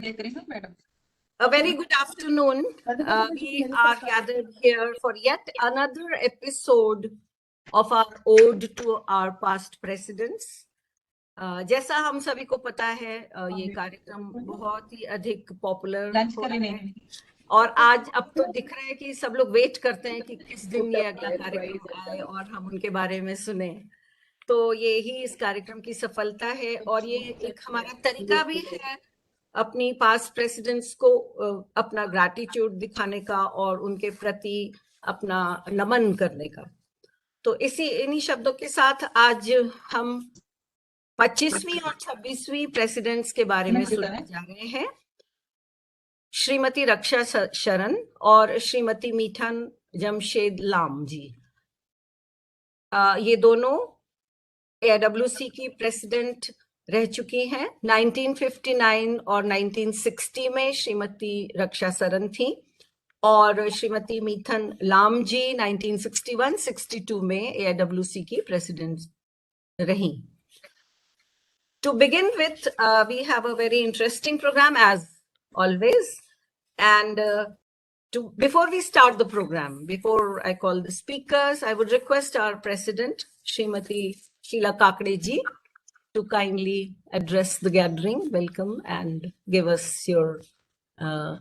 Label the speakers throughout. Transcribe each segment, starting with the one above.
Speaker 1: A very good afternoon. We are gathered here for yet another episode of our ode to our past presidents. जैसा हम सभी को पता है ये कार्यक्रम बहुत ही अधिक पॉपुलर हो रहा है और आज अब तो दिख रहा है कि सब लोग वेट करते हैं कि किस दिन ये अगला कार्यक्रम आए और हम उनके बारे में सुने। तो ये ही इस कार्यक्रम की सफलता है और ये एक हमारा तरीका भी है अपनी पास्ट प्रेसिडेंट्स को अपना ग्रैटिट्यूड दिखाने का और उनके प्रति अपना नमन करने का। तो इन्हीं शब्दों के साथ आज हम 25वीं और 26वीं प्रेसिडेंट्स के बारे में सुनने जा रहे हैं। श्रीमती रक्षाशरण और श्रीमती मीठन जमशेद लाम जी, ये दोनों AIWC की प्रेसिडेंट रह चुकी हैं। 1959 और 1960 में श्रीमती रक्षासरन थी और श्रीमती मीठन लाम जी 1961-62 में AIWC की प्रेसिडेंट रही। To begin with, we have a very interesting program as always. And before we start the program, before I call the speakers, I would request our president, Srimati Sheila Kakade ji, to kindly address the gathering. Welcome and give us your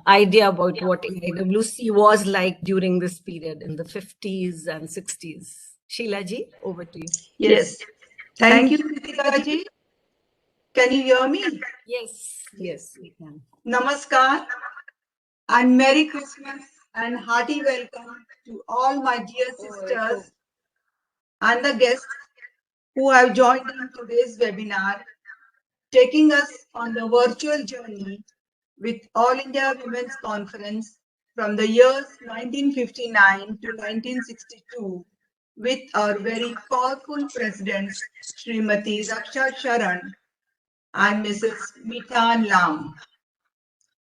Speaker 1: idea about what AIWC was like during this period in the 50s and 60s. Sheila ji, over to you.
Speaker 2: Yes. Thank you, Kritika ji. Can you hear me?
Speaker 1: Yes, we can.
Speaker 2: Namaskar and Merry Christmas and hearty welcome to all my dear sisters and the guests who have joined in today's webinar, taking us on the virtual journey with All India Women's Conference from the years 1959 to 1962 with our very powerful presidents, Srimati Rakshasaran and Mrs. Mithan Lam.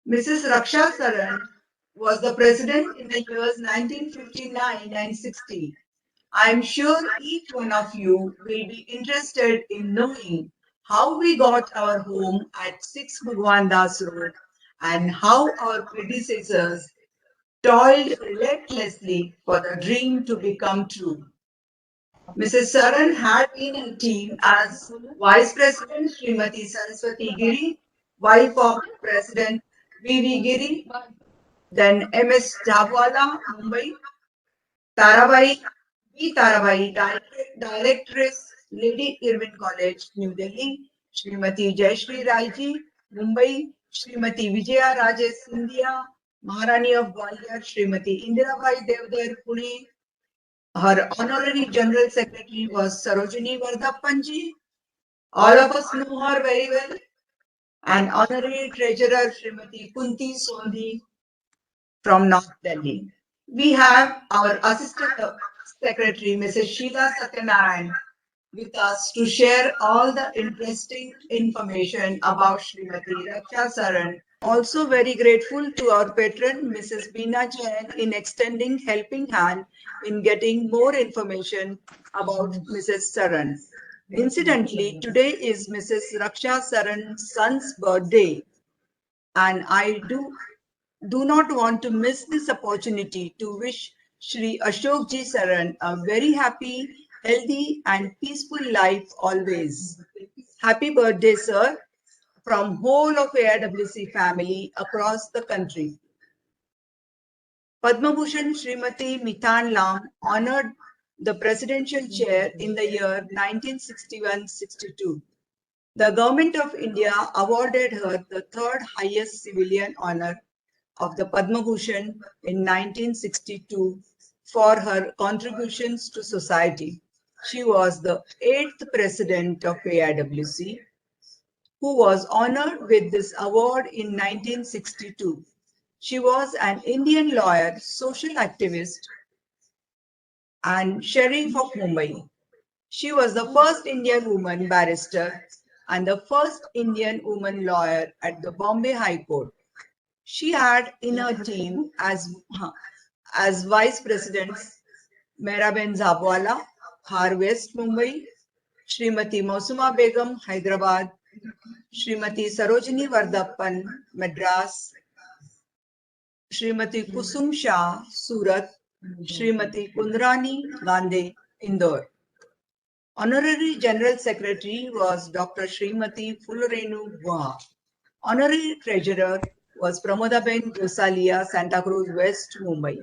Speaker 2: Mrs. Rakshasaran was the president in the years 1959 and 60. I am sure each one of you will be interested in knowing how we got our home at 6 Bhagwan Das Road and how our predecessors toiled relentlessly for the dream to become true. Mrs. Saran had in her team as Vice President Srimati Saraswati Giri, wife of President V.V. Giri, then M.S. Jhabwala, Mumbai, Tarabai, Directress, Lady Irwin College, New Delhi, Srimati Jayashree Raiji, Mumbai, Srimati Vijaya Rajesh Scindia, Maharani of Gwalior, Srimati Indirabai Devdar, Pune. Her Honorary General Secretary was Sarojini Vardappanji. All of us know her very well. And Honorary Treasurer Srimati Kunti Sondhi from North Delhi. We have our Assistant Secretary, Mrs. Sheila Satyanarayan, with us to share all the interesting information about Srimati Rakshasaran. Also very grateful to our patron, Mrs. Beena Jain, in extending helping hand in getting more information about Mrs. Saran. Incidentally, today is Mrs. Rakshasaran's son's birthday, and I do not want to miss this opportunity to wish Shri Ashokji Saran a very happy, healthy and peaceful life always. Happy birthday, sir, from whole of AIWC family across the country. Padma Bhushan Srimati Mithan Lam honored the presidential chair in the year 1961-62. The Government of India awarded her the third highest civilian honor of the Padma Bhushan in 1962 for her contributions to society. She was the 8th president of AIWC who was honored with this award in 1962. She was an Indian lawyer, social activist, and Sheriff of Mumbai. She was the first Indian woman barrister and the first Indian woman lawyer at the Bombay High Court. She had in her team as Vice Presidents Meeraben Jhabwala, Har West Mumbai, Srimati Mausuma Begum, Hyderabad, Srimati Sarojini Vardappan, Madras, Srimati Kusum Shah, Surat, Srimati Kundrani Gandhi, Indore. Honorary General Secretary was Dr. Srimati Fularenu Guha. Honorary Treasurer was Pramodaben Gosalia, Santa Cruz West, Mumbai.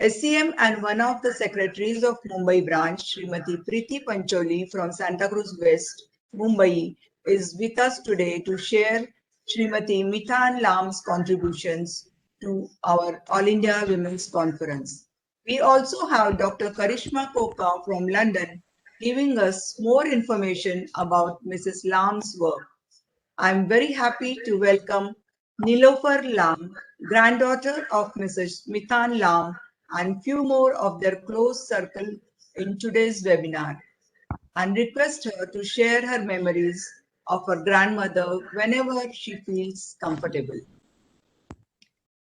Speaker 2: SCM and one of the secretaries of Mumbai branch, Srimati Preeti Pancholi from Santa Cruz West, Mumbai, is with us today to share Srimati Mithan Lam's contributions to our All India Women's Conference. We also have Dr. Karishma Gavita from London giving us more information about Mrs. Lam's work. I'm very happy to welcome Nilofer Lam, granddaughter of Mrs. Mithan Lam, and few more of their close circle in today's webinar, and request her to share her memories of her grandmother whenever she feels comfortable.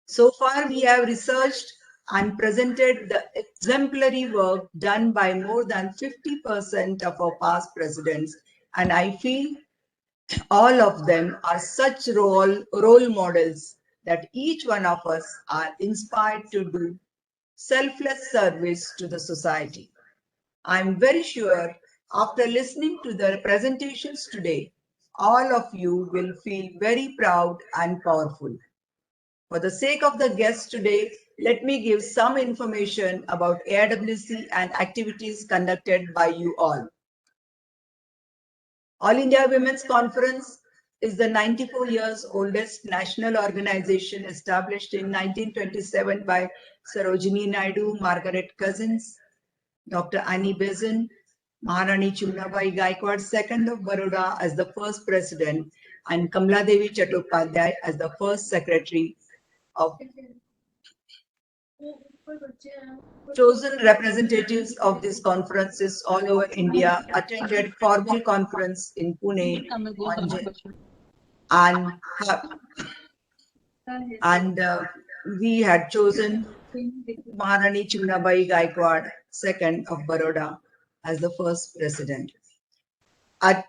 Speaker 2: So far, we have researched and presented the exemplary work done by more than 50% of our past presidents, and I feel all of them are such role models that each one of us are inspired to do selfless service to the society. I'm very sure after listening to the presentations today, all of you will feel very proud and powerful. For the sake of the guests today, let me give some information about AIWC and activities conducted by you all. All India Women's Conference is the 94 years oldest national organization established in 1927 by Sarojini Naidu, Margaret Cousins, Dr. Annie Besant, Maharani Chunnabai Gaikwad II of Baroda as the first president, and Kamla Devi Chattopadhyay as the first secretary of chosen representatives of these conferences all over India attended formal conference in Pune and we had chosen Maharani Chunnabai Gaikwad II of Baroda as the first president. At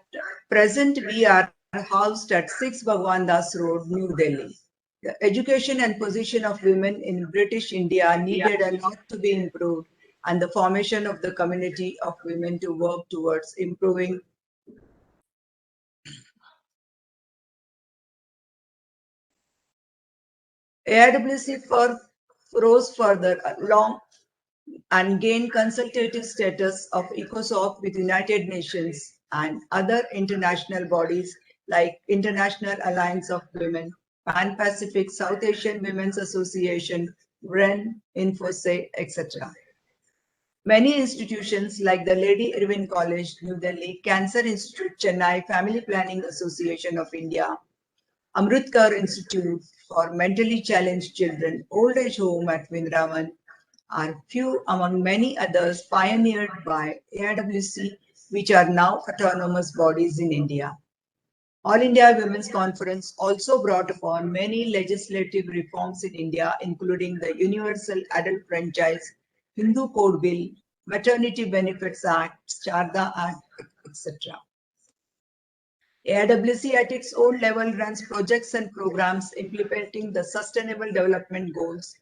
Speaker 2: present, we are housed at 6 Bhagwan Das Road, New Delhi. The education and position of women in British India needed a lot to be improved, and the formation of the community of women to work towards improving AIWC rose further along and gained consultative status of ECOSOC with United Nations and other international bodies like International Alliance of Women, Pan-Pacific South Asian Women's Association, WREN, InfoSay, etc. Many institutions like the Lady Irwin College, New Delhi, Cancer Institute, Chennai, Family Planning Association of India, Amritkar Institute for Mentally Challenged Children, Old Age Home at Vindravan, are few among many others pioneered by AIWC, which are now autonomous bodies in India. All India Women's Conference also brought upon many legislative reforms in India, including the Universal Adult Franchise, Hindu Code Bill, Maternity Benefits Act, Sharda Act, etc. AIWC at its own level runs projects and programs implementing the Sustainable Development Goals,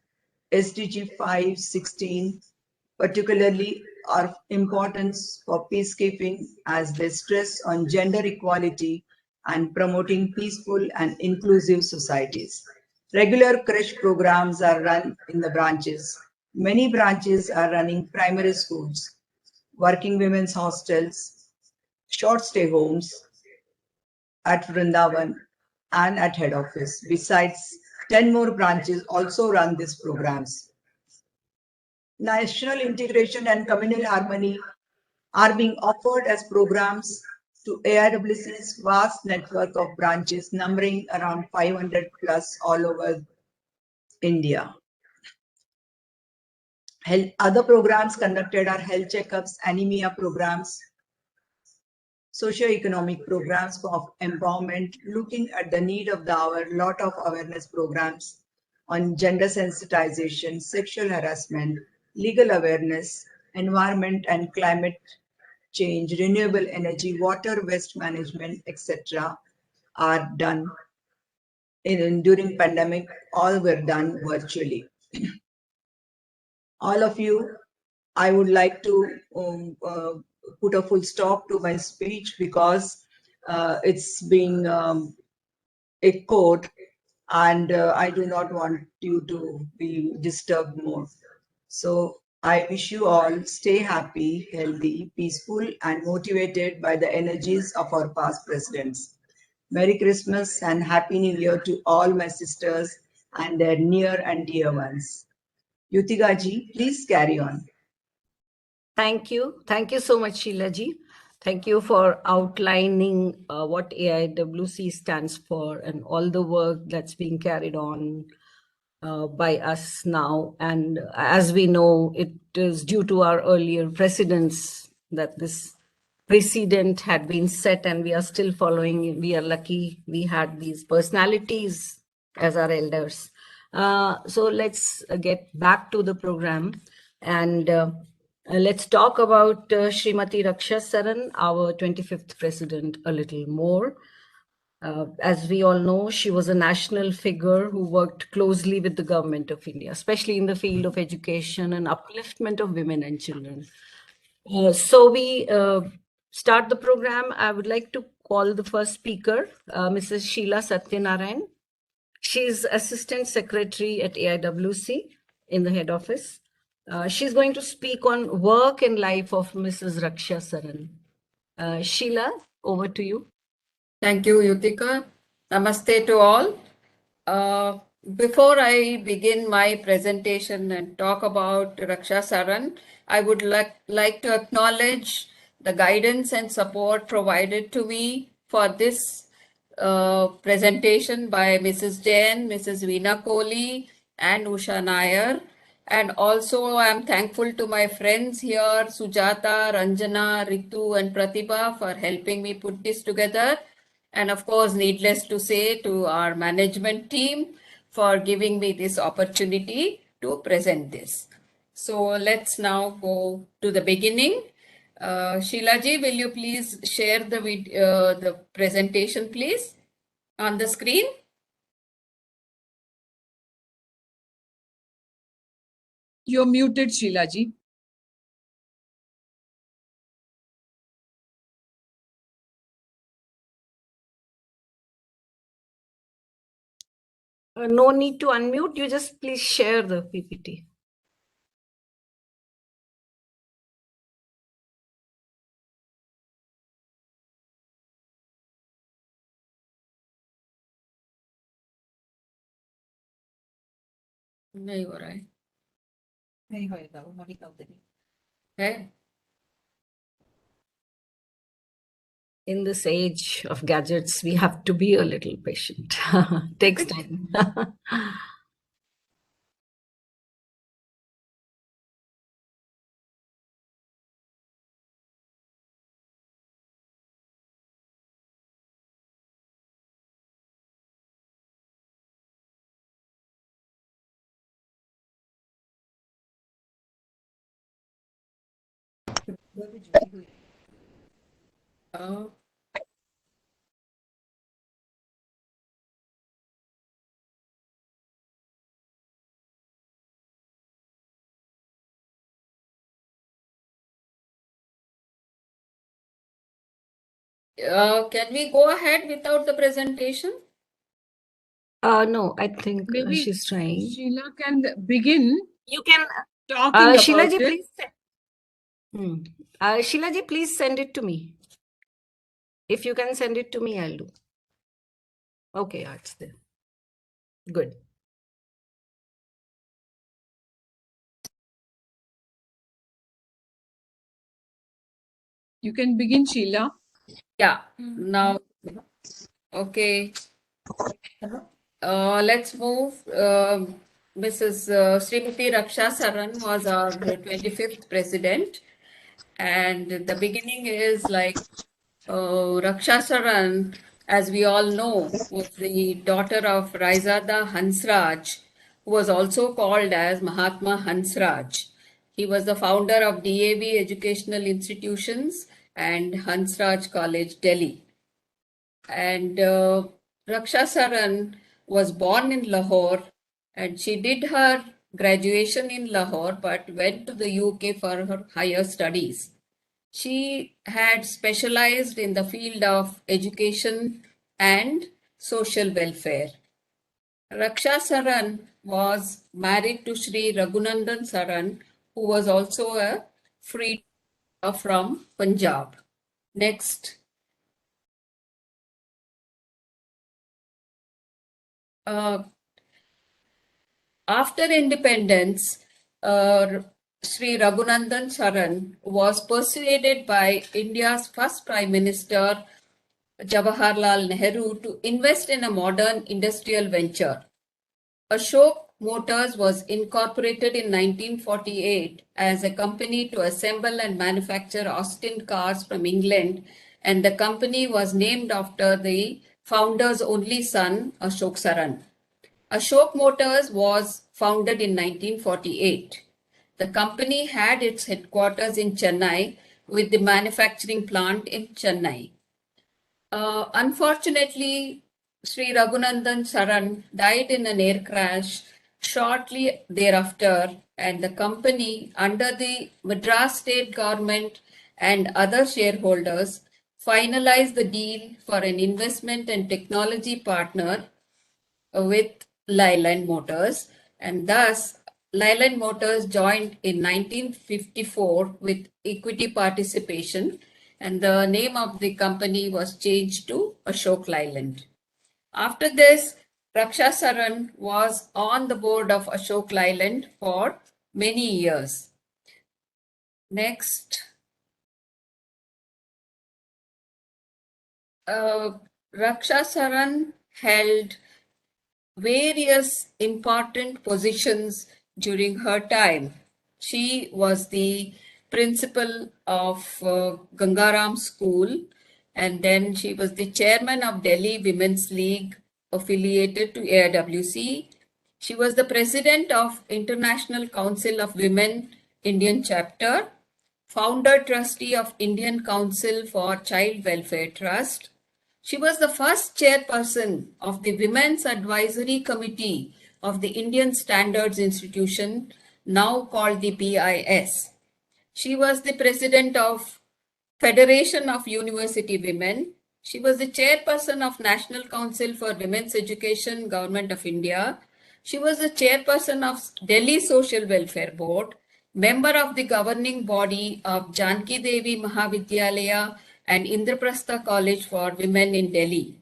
Speaker 2: SDG 516, particularly of importance for peacekeeping as they stress on gender equality and promoting peaceful and inclusive societies. Regular creche programs are run in the branches. Many branches are running primary schools, working women's hostels, short stay homes at Vrindavan and at head office. Besides, 10 more branches also run these programs. National integration and communal harmony are being offered as programs to AIWC's vast network of branches numbering around 500 plus all over India. Other programs conducted are health checkups, anemia programs, socio-economic programs of empowerment, looking at the need of the hour, lot of awareness programs on gender sensitization, sexual harassment, legal awareness, environment and climate change, renewable energy, water, waste management, etc., are done during pandemic. All were done virtually. All of you, I would like to put a full stop to my speech because it's being echoed, and I do not want you to be disturbed more. So I wish you all stay happy, healthy, peaceful, and motivated by the energies of our past presidents. Merry Christmas and Happy New Year to all my sisters and their near and dear ones. Yutika ji, please carry on.
Speaker 1: Thank you. Thank you so much, Sheila ji. Thank you for outlining what AIWC stands for and all the work that's being carried on by us now. And as we know, it is due to our earlier precedents that this precedent had been set, and we are still following. We are lucky we had these personalities as our elders. So let's get back to the program, and let's talk about Srimati Rakshasaran, our 25th president, a little more. As we all know, she was a national figure who worked closely with the government of India, especially in the field of education and upliftment of women and children. So we start the program. I would like to call the first speaker, Mrs. Sheila Satyanarayan. She's Assistant Secretary at AIWC in the head office. She's going to speak on work and life of Mrs. Rakshasaran. Sheila, over to you.
Speaker 3: Thank you, Yutika. Namaste to all. Uh, Before I begin my presentation and talk about Rakshasaran, I would like to acknowledge the guidance and support provided to me for this presentation by Mrs. Jain, Mrs. Veena Kohli, and Usha Nair. And also, I'm thankful to my friends here, Sujata, Ranjana, Ritu, and Pratibha, for helping me put this together. And of course, needless to say, to our management team for giving me this opportunity to present this. So let's now go to the beginning. Sheila ji, will you please share the presentation, please, on the screen?
Speaker 4: You're muted, Sheila ji.
Speaker 1: No need to unmute. You just please share the PPT.
Speaker 3: नहीं हो रहा है
Speaker 4: नहीं होएगा वो मोनिका उधर
Speaker 3: है
Speaker 1: In this age of gadgets, we have to be a little patient. Takes time.
Speaker 3: uh, can we go ahead without the presentation?
Speaker 1: No, I think
Speaker 4: Maybe
Speaker 1: she's trying.
Speaker 4: Sheila can begin
Speaker 1: You can,
Speaker 4: talking
Speaker 1: Sheila
Speaker 4: about
Speaker 1: ji,
Speaker 4: it.
Speaker 1: please. Sheila ji, please send it to me. If you can send it to me, I'll do. Okay, it's there. Good.
Speaker 4: You can begin, Sheila.
Speaker 3: Yeah, now, okay. Let's move. Mrs. Srimati Rakshasaran was our 25th president, and the beginning is like Rakshasaran, as we all know, was the daughter of Raizada Hansraj, who was also called as Mahatma Hansraj. He was the founder of DAV educational institutions and Hansraj College, Delhi. And Rakshasaran was born in Lahore, and she did her graduation in Lahore but went to the UK for her higher studies. She had specialized in the field of education and social welfare. Rakshasaran was married to Sri Raghunandan Saran, who was also a free from Punjab. Next. After independence, Sri Raghunandan Saran was persuaded by India's first Prime Minister Jawaharlal Nehru to invest in a modern industrial venture. Ashok Motors was incorporated in 1948 as a company to assemble and manufacture Austin cars from England, and the company was named after the founder's only son, Ashok Saran. Ashok Motors was founded in 1948. The company had its headquarters in Chennai with the manufacturing plant in Chennai. Unfortunately, Sri Raghunandan Saran died in an air crash shortly thereafter, and the company, under the Madras state government and other shareholders, finalized the deal for an investment and technology partner with Leyland Motors, and thus Leyland Motors joined in 1954 with equity participation, and the name of the company was changed to Ashok Leyland. After this, Rakshasaran was on the board of Ashok Leyland for many years. Next. Rakshasaran held various important positions during her time. She was the principal of Gangaram School, and then she was the chairman of Delhi Women's League affiliated to AIWC. She was the president of International Council of Women Indian Chapter, founder trustee of Indian Council for Child Welfare Trust. She was the first chairperson of the Women's Advisory Committee of the Indian Standards Institution, now called the BIS. She was the president of Federation of University Women. She was the chairperson of National Council for Women's Education, Government of India. She was the chairperson of Delhi Social Welfare Board, member of the governing body of Janki Devi Mahavidyalaya and Indraprastha College for Women in Delhi.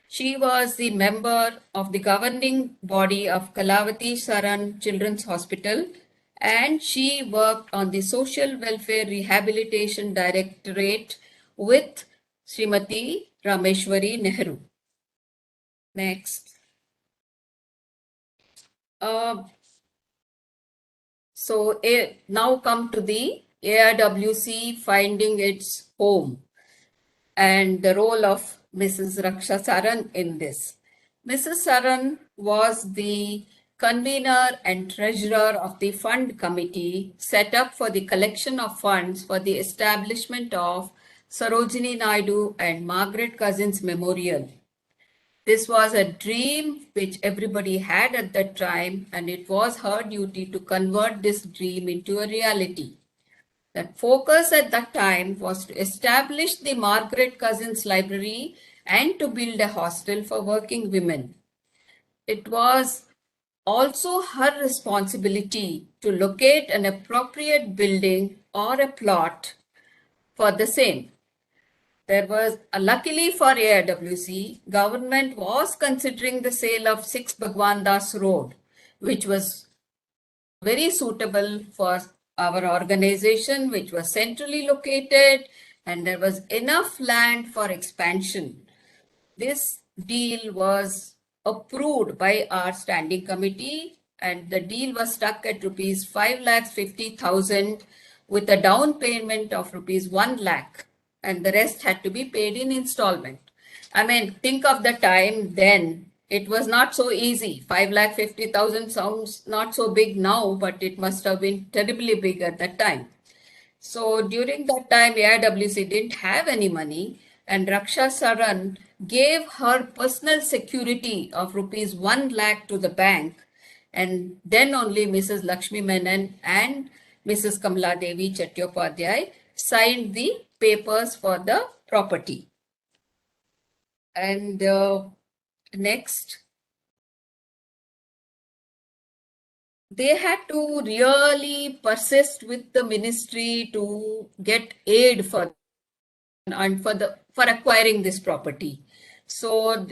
Speaker 3: She was the member of the governing body of Kalavati Saran Children's Hospital, and she worked on the Social Welfare Rehabilitation Directorate with Srimati Rameshwari Nehru. Next. Now come to the AIWC finding its home and the role of Mrs. Rakshasaran in this. Mrs. Saran was the convener and treasurer of the fund committee set up for the collection of funds for the establishment of Sarojini Naidu and Margaret Cousins Memorial. This was a dream which everybody had at that time, and it was her duty to convert this dream into a reality. The focus at that time was to establish the Margaret Cousins Library and to build a hostel for working women. It was also her responsibility to locate an appropriate building or a plot for the same. There was, luckily for AIWC, government was considering the sale of 6 Bhagwan Das Road, which was very suitable for our organization, which was centrally located, and there was enough land for expansion. This deal was approved by our standing committee, and the deal was stuck at rupees 5,50,000 with a down payment of rupees 1 lakh, and the rest had to be paid in installment. I mean, think of the time then. It was not so easy. 5,50,000 sounds not so big now, but it must have been terribly big at that time. So during that time, AIWC didn't have any money, and Rakshasaran gave her personal security of rupees 1 lakh to the bank, and then only Mrs. Lakshmi Menon and Mrs. Kamala Devi Chattopadhyay signed the papers for the property. And next, they had to really persist with the ministry to get aid for and for acquiring this property. So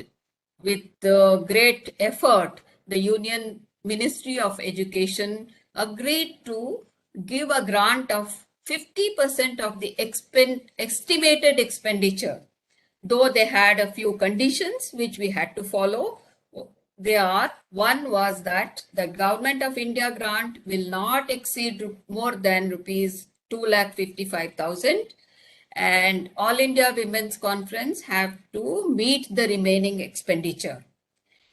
Speaker 3: with great effort, the Union Ministry of Education agreed to give a grant of 50% of the estimated expenditure, though they had a few conditions which we had to follow. One was that the Government of India grant will not exceed more than rupees 2,55,000, and All India Women's Conference have to meet the remaining expenditure.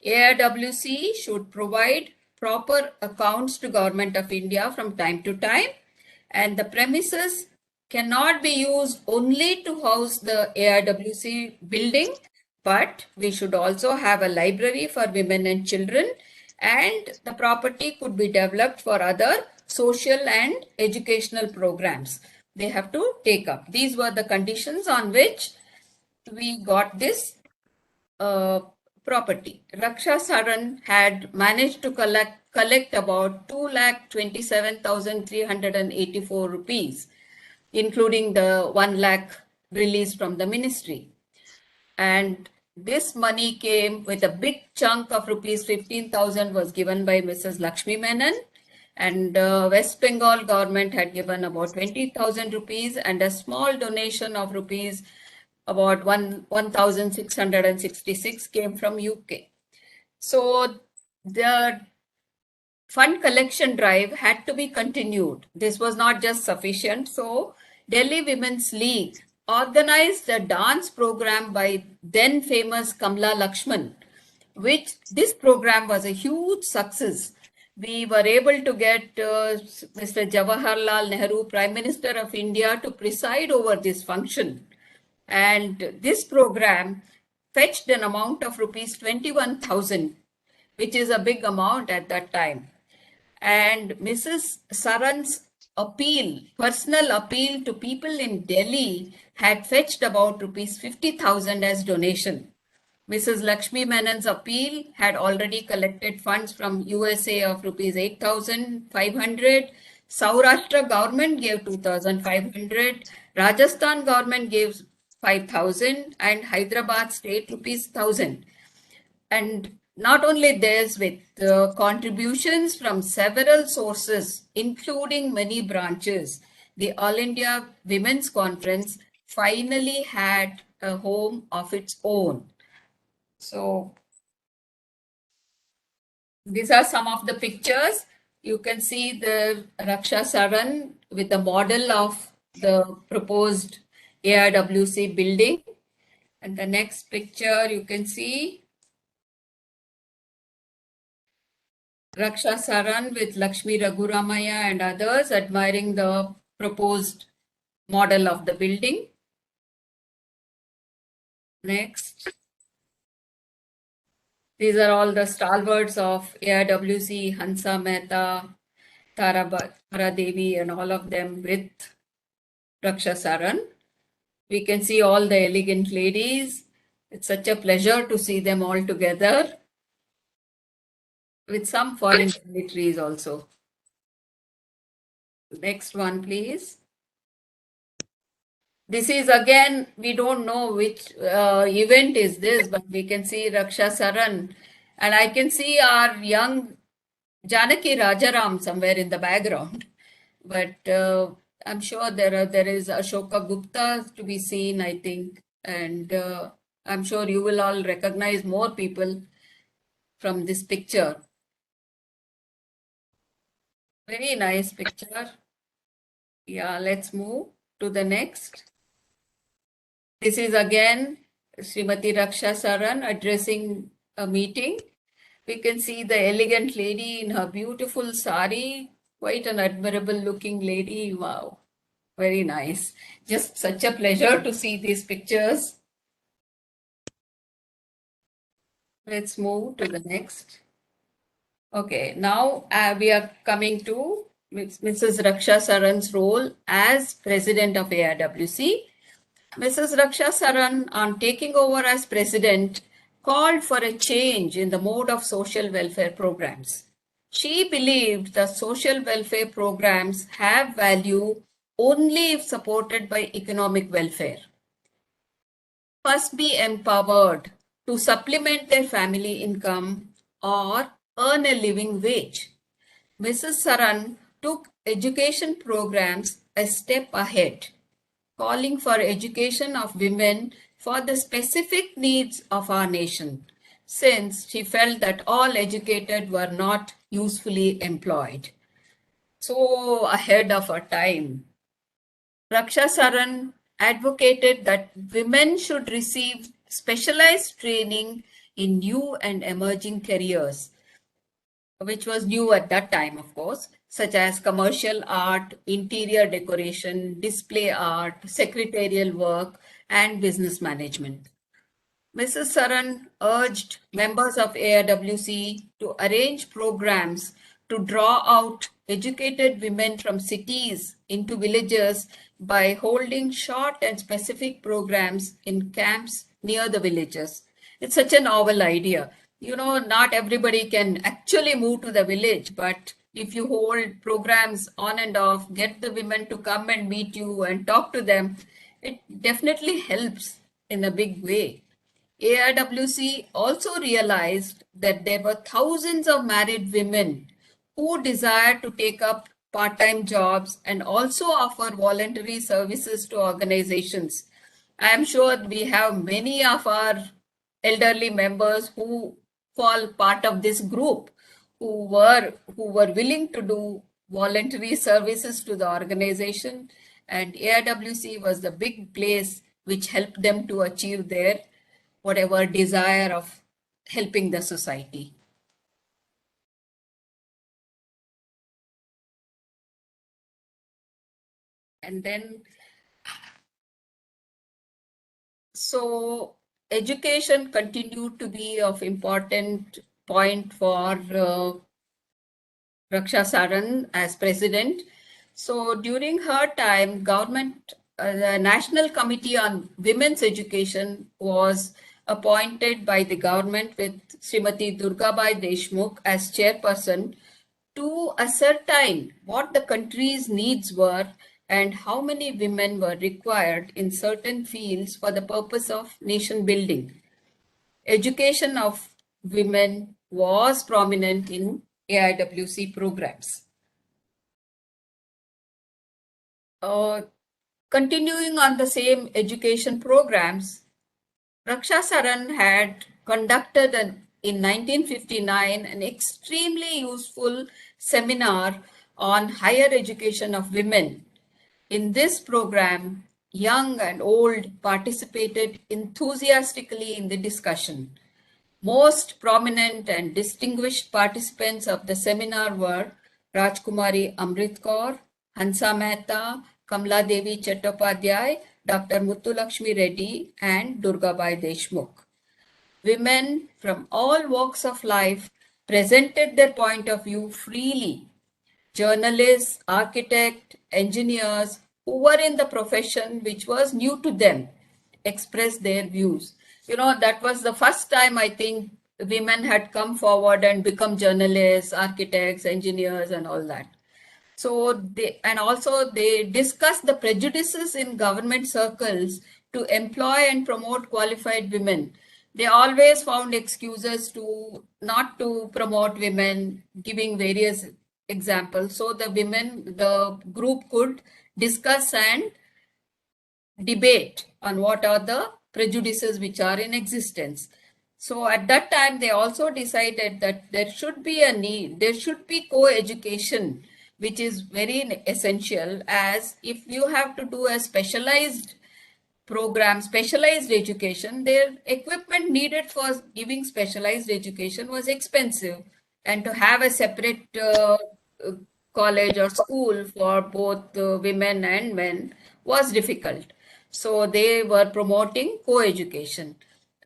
Speaker 3: AIWC should provide proper accounts to Government of India from time to time, and the premises cannot be used only to house the AIWC building, but we should also have a library for women and children, and the property could be developed for other social and educational programs they have to take up. These were the conditions on which we got this property. Rakshasaran had managed to collect about 2,27,384 rupees, including the 1 lakh released from the ministry. And this money came with a big chunk of rupees 15,000 was given by Mrs. Lakshmi Menon, and West Bengal government had given about 20,000 rupees, and a small donation of rupees about 1,666 came from UK. So the fund collection drive had to be continued. This was not just sufficient. So Delhi Women's League organized a dance program by then famous Kamla Lakshman, which this program was a huge success. We were able to get Mr. Jawaharlal Nehru, Prime Minister of India, to preside over this function. And this program fetched an amount of rupees 21,000, which is a big amount at that time. And Mrs. Saran's appeal, personal appeal to people in Delhi, had fetched about rupees 50,000 as donation. Mrs. Lakshmi Menon's appeal had already collected funds from USA of rupees 8,500. Saurashtra government gave 2,500. Rajasthan government gave 5,000, and Hyderabad state rupees 1,000. And not only this, with contributions from several sources, including many branches, the All India Women's Conference finally had a home of its own. So these are some of the pictures. You can see the Rakshasaran with the model of the proposed AIWC building. And the next picture you can see Rakshasaran with Lakshmi Raghuramaya and others admiring the proposed model of the building. Next. These are all the stalwarts of AIWC, Hansa Mehta, Tara Devi, and all of them with Rakshasaran. We can see all the elegant ladies. It's such a pleasure to see them all together, with some foreign dignitaries also. Next one, please. This is again, we don't know which event is this, but we can see Rakshasaran, and I can see our young Janaki Rajaram somewhere in the background. But I'm sure there is Ashoka Gupta to be seen, I think, and I'm sure you will all recognize more people from this picture. Very nice picture. Yeah, let's move to the next. This is again Srimati Rakshasaran addressing a meeting. We can see the elegant lady in her beautiful sari, quite an admirable looking lady. Wow. Very nice. Just such a pleasure to see these pictures. Let's move to the next. Okay, now we are coming to Mrs. Rakshasaran's role as president of AIWC. Mrs. Rakshasaran, on taking over as president, called for a change in the mode of social welfare programs. She believed that social welfare programs have value only if supported by economic welfare. Must be empowered to supplement their family income or earn a living wage. Mrs. Saran took education programs a step ahead, calling for education of women for the specific needs of our nation, since she felt that all educated were not usefully employed. So ahead of her time. Rakshasaran advocated that women should receive specialized training in new and emerging careers, which was new at that time, of course, such as commercial art, interior decoration, display art, secretarial work, and business management. Mrs. Saran urged members of AIWC to arrange programs to draw out educated women from cities into villages by holding short and specific programs in camps near the villages. It's such a novel idea. You know, not everybody can actually move to the village, but if you hold programs on and off, get the women to come and meet you and talk to them, it definitely helps in a big way. AIWC also realized that there were thousands of married women who desired to take up part-time jobs and also offer voluntary services to organizations. I am sure we have many of our elderly members who fall part of this group who were willing to do voluntary services to the organization, and AIWC was the big place which helped them to achieve their whatever desire of helping the society. And then, so education continued to be of important point for Rakshasaran as president. So during her time, the National Committee on Women's Education was appointed by the government with Srimati Durgabai Deshmukh as chairperson to ascertain what the country's needs were and how many women were required in certain fields for the purpose of nation building. Education of women was prominent in AIWC programs. Continuing on the same education programs, Rakshasaran had conducted in 1959 an extremely useful seminar on higher education of women. In this program, young and old participated enthusiastically in the discussion. Most prominent and distinguished participants of the seminar were Rajkumari Amrit Kaur, Hansa Mehta, Kamla Devi Chattopadhyay, Dr. Muthulakshmi Reddy, and Durgabai Deshmukh. Women from all walks of life presented their point of view freely. Journalists, architects, engineers who were in the profession which was new to them expressed their views. You know, that was the first time I think women had come forward and become journalists, architects, engineers, and all that. So they discussed the prejudices in government circles to employ and promote qualified women. They always found excuses to not to promote women, giving various examples. So the group could discuss and debate on what are the prejudices which are in existence. So at that time, they also decided that there should be co-education, which is very essential, as if you have to do a specialized program, specialized education, their equipment needed for giving specialized education was expensive. And to have a separate college or school for both women and men was difficult. So they were promoting co-education.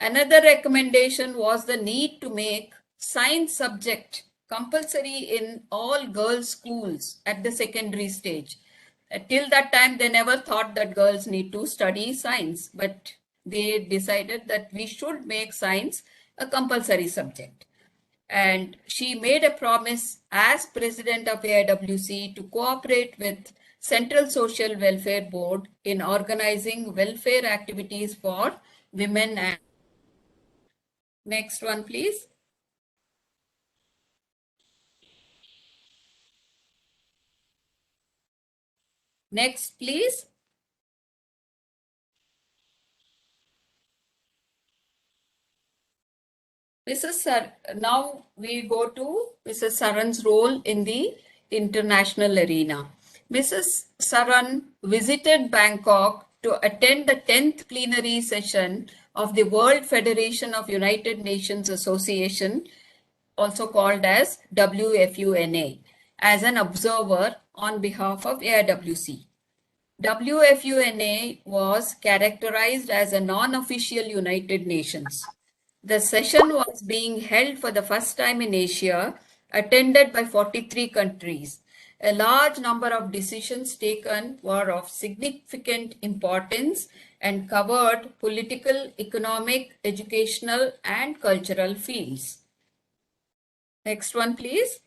Speaker 3: Another recommendation was the need to make science subject compulsory in all girls' schools at the secondary stage. Till that time, they never thought that girls need to study science, but they decided that we should make science a compulsory subject. And she made a promise as president of AIWC to cooperate with Central Social Welfare Board in organizing welfare activities for women. And next one, please. Next, please. Now we go to Mrs. Saran's role in the international arena. Mrs. Saran visited Bangkok to attend the 10th plenary session of the World Federation of United Nations Association, also called as WFUNA, as an observer on behalf of AIWC. WFUNA was characterized as a non-official United Nations. The session was being held for the first time in Asia, attended by 43 countries. A large number of decisions taken were of significant importance and covered political, economic, educational, and cultural fields. Next one, please.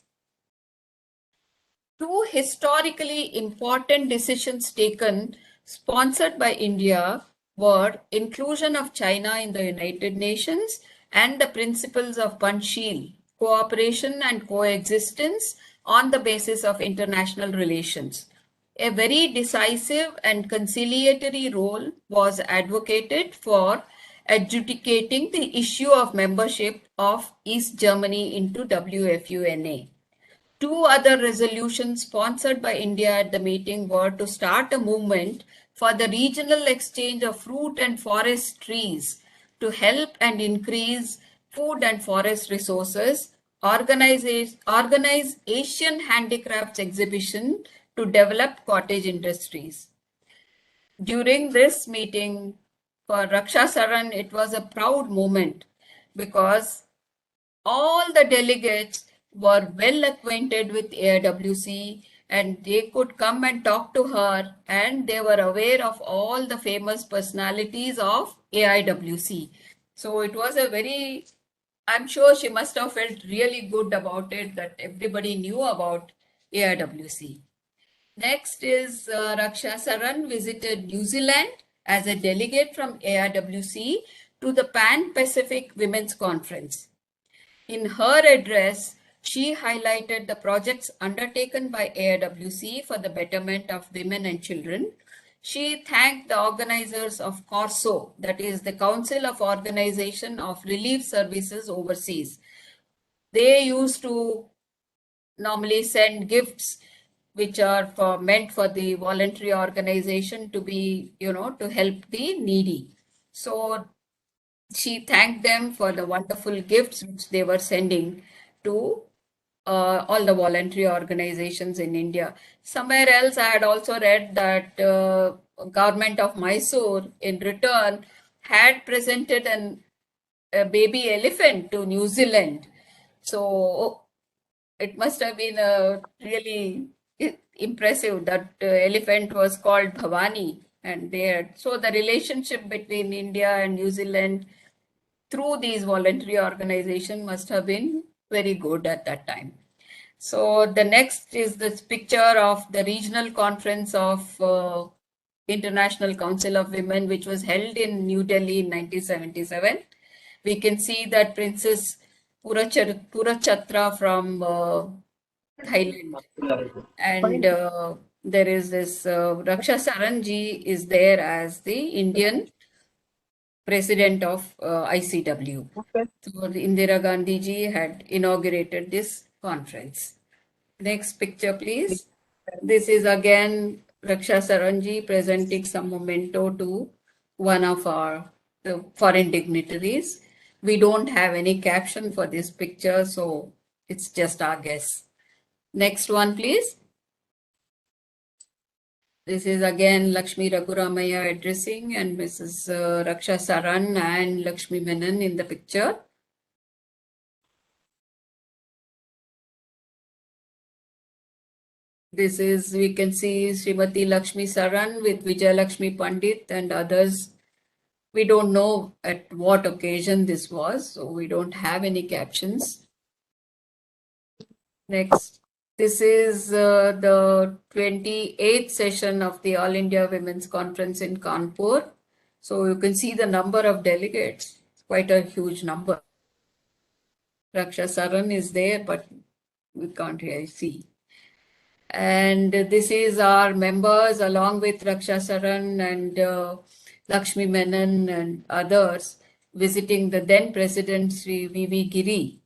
Speaker 3: Two historically important decisions taken, sponsored by India, were inclusion of China in the United Nations and the principles of Panchsheel, cooperation and coexistence on the basis of international relations. A very decisive and conciliatory role was advocated for adjudicating the issue of membership of East Germany into WFUNA. Two other resolutions sponsored by India at the meeting were to start a movement for the regional exchange of fruit and forest trees to help and increase food and forest resources, organize Asian handicrafts exhibition to develop cottage industries. During this meeting for Rakshasaran, it was a proud moment because all the delegates were well acquainted with AIWC and they could come and talk to her, and they were aware of all the famous personalities of AIWC. So it was a very, I'm sure she must have felt really good about it that everybody knew about AIWC. Next is Rakshasaran visited New Zealand as a delegate from AIWC to the Pan-Pacific Women's Conference. In her address, she highlighted the projects undertaken by AIWC for the betterment of women and children. She thanked the organizers of CORSO, that is the Council of Organization of Relief Services Overseas. They used to normally send gifts which are meant for the voluntary organization to be, to help the needy. So she thanked them for the wonderful gifts which they were sending to all the voluntary organizations in India. Somewhere else, I had also read that government of Mysore in return had presented a baby elephant to New Zealand. So it must have been really impressive that elephant was called Bhavani. And so the relationship between India and New Zealand through these voluntary organizations must have been very good at that time. So the next is this picture of the regional conference of International Council of Women, which was held in New Delhi in 1977. We can see that Princess Purachatra from Thailand. And there is this Rakshasaran ji is there as the Indian president of ICW. So Indira Gandhi ji had inaugurated this conference. Next picture, please. This is again Rakshasaran ji presenting some memento to one of our foreign dignitaries. We don't have any caption for this picture, so it's just our guess. Next one, please. This is again Lakshmi Raghuramaya addressing and Mrs. Rakshasaran and Lakshmi Menon in the picture. This is, we can see Srimati Lakshmi Saran with Vijay Lakshmi Pandit and others. We don't know at what occasion this was, so we don't have any captions. Next, this is the 28th session of the All India Women's Conference in Kanpur. So you can see the number of delegates, it's quite a huge number. Rakshasaran is there, but we can't really see. And this is our members along with Rakshasaran and Lakshmi Menon and others visiting the then President Sri V.V. Giri.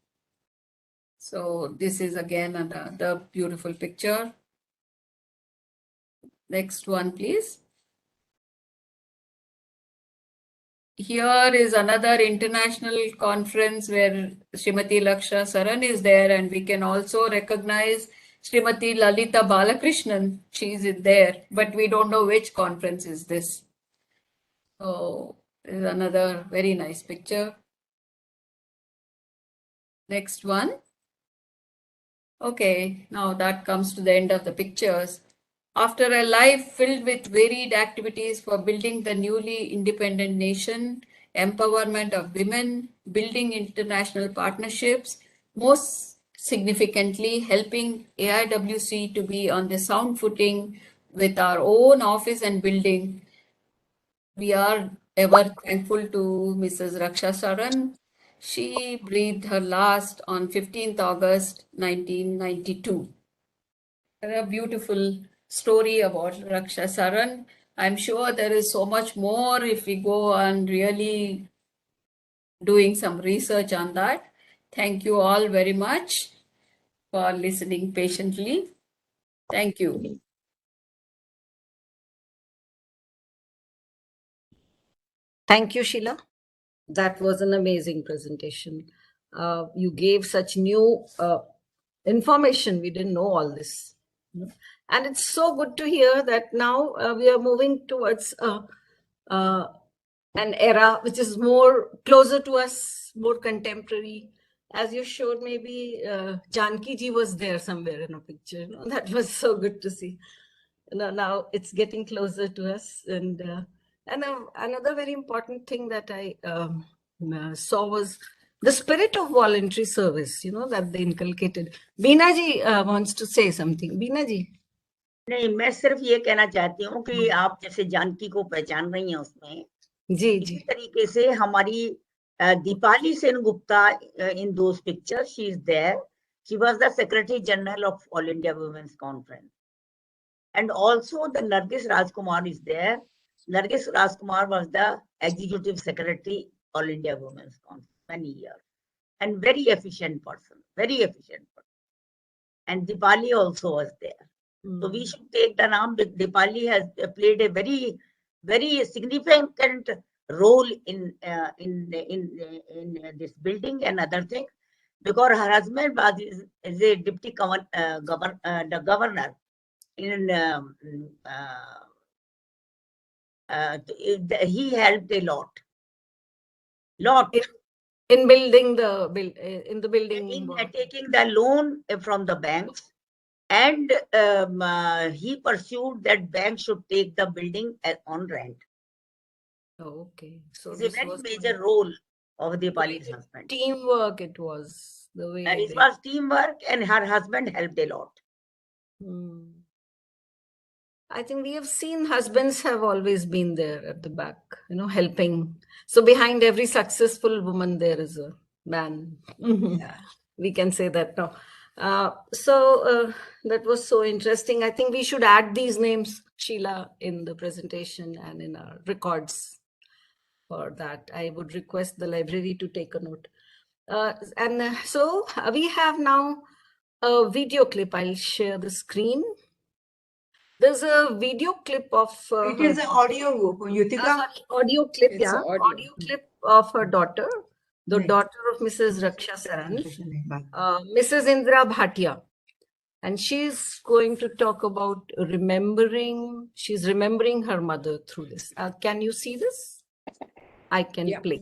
Speaker 3: So this is again another beautiful picture. Next one, please. Here is another international conference where Srimati Rakshasaran is there, and we can also recognize Srimati Lalita Balakrishnan. She's in there, but we don't know which conference is this. So this is another very nice picture. Next one. Okay, now that comes to the end of the pictures. After a life filled with varied activities for building the newly independent nation, empowerment of women, building international partnerships, most significantly helping AIWC to be on the sound footing with our own office and building, we are ever thankful to Mrs. Rakshasaran. She breathed her last on 15th August 1992. A beautiful story about Rakshasaran. I'm sure there is so much more if we go on really doing some research on that. Thank you all very much for listening patiently. Thank you.
Speaker 1: Thank you, Sheila. That was an amazing presentation. You gave such new information. We didn't know all this. And it's so good to hear that now we are moving towards an era which is more closer to us, more contemporary. As you showed, maybe Janki ji was there somewhere in a picture. You know, that was so good to see. You know, now it's getting closer to us. And another very important thing that I saw was the spirit of voluntary service, you know, that they inculcated. Beena ji wants to say something. Beena ji.
Speaker 5: नहीं, मैं सिर्फ ये कहना चाहती हूँ कि आप जैसे जानकी को पहचान रही हैं उसमें,
Speaker 1: जी
Speaker 5: इसी
Speaker 1: जी
Speaker 5: तरीके से हमारी Deepali Sengupta in those pictures, she is there. She was the Secretary General of All India Women's Conference. And also the Nargis Rajkumar is there. Nargis Rajkumar was the Executive Secretary All India Women's Conference many years. And very efficient person, very efficient person. And Dipali also was there. So we should take the name. Dipali has played a very, very significant role in this building and other things, because her husband was is a deputy the governor in. He helped a lot.
Speaker 1: in building the building
Speaker 5: in taking the loan from the banks. And he pursued that bank should take the building on rent.
Speaker 1: Oh, okay. So
Speaker 5: it's a very major role of Dipali's husband.
Speaker 1: Teamwork it was. The way
Speaker 5: it was teamwork, and her husband helped a lot.
Speaker 1: I think we have seen husbands have always been there at the back, you know, helping. So behind every successful woman, there is a man. Yeah. We can say that now. So that was so interesting. I think we should add these names, Sheila, in the presentation and in our records for that. I would request the library to take a note. So we have now a video clip. I'll share the screen. There's a video clip of...
Speaker 2: it is an audio, Yutika.
Speaker 1: Audio clip,
Speaker 4: It's
Speaker 1: yeah. Audio clip of her daughter, the daughter of Mrs. Rakshasaran, Mrs. Indra Bhatia. And she's going to talk about she's remembering her mother through this. Can you see this? I can
Speaker 4: Yeah.
Speaker 1: play.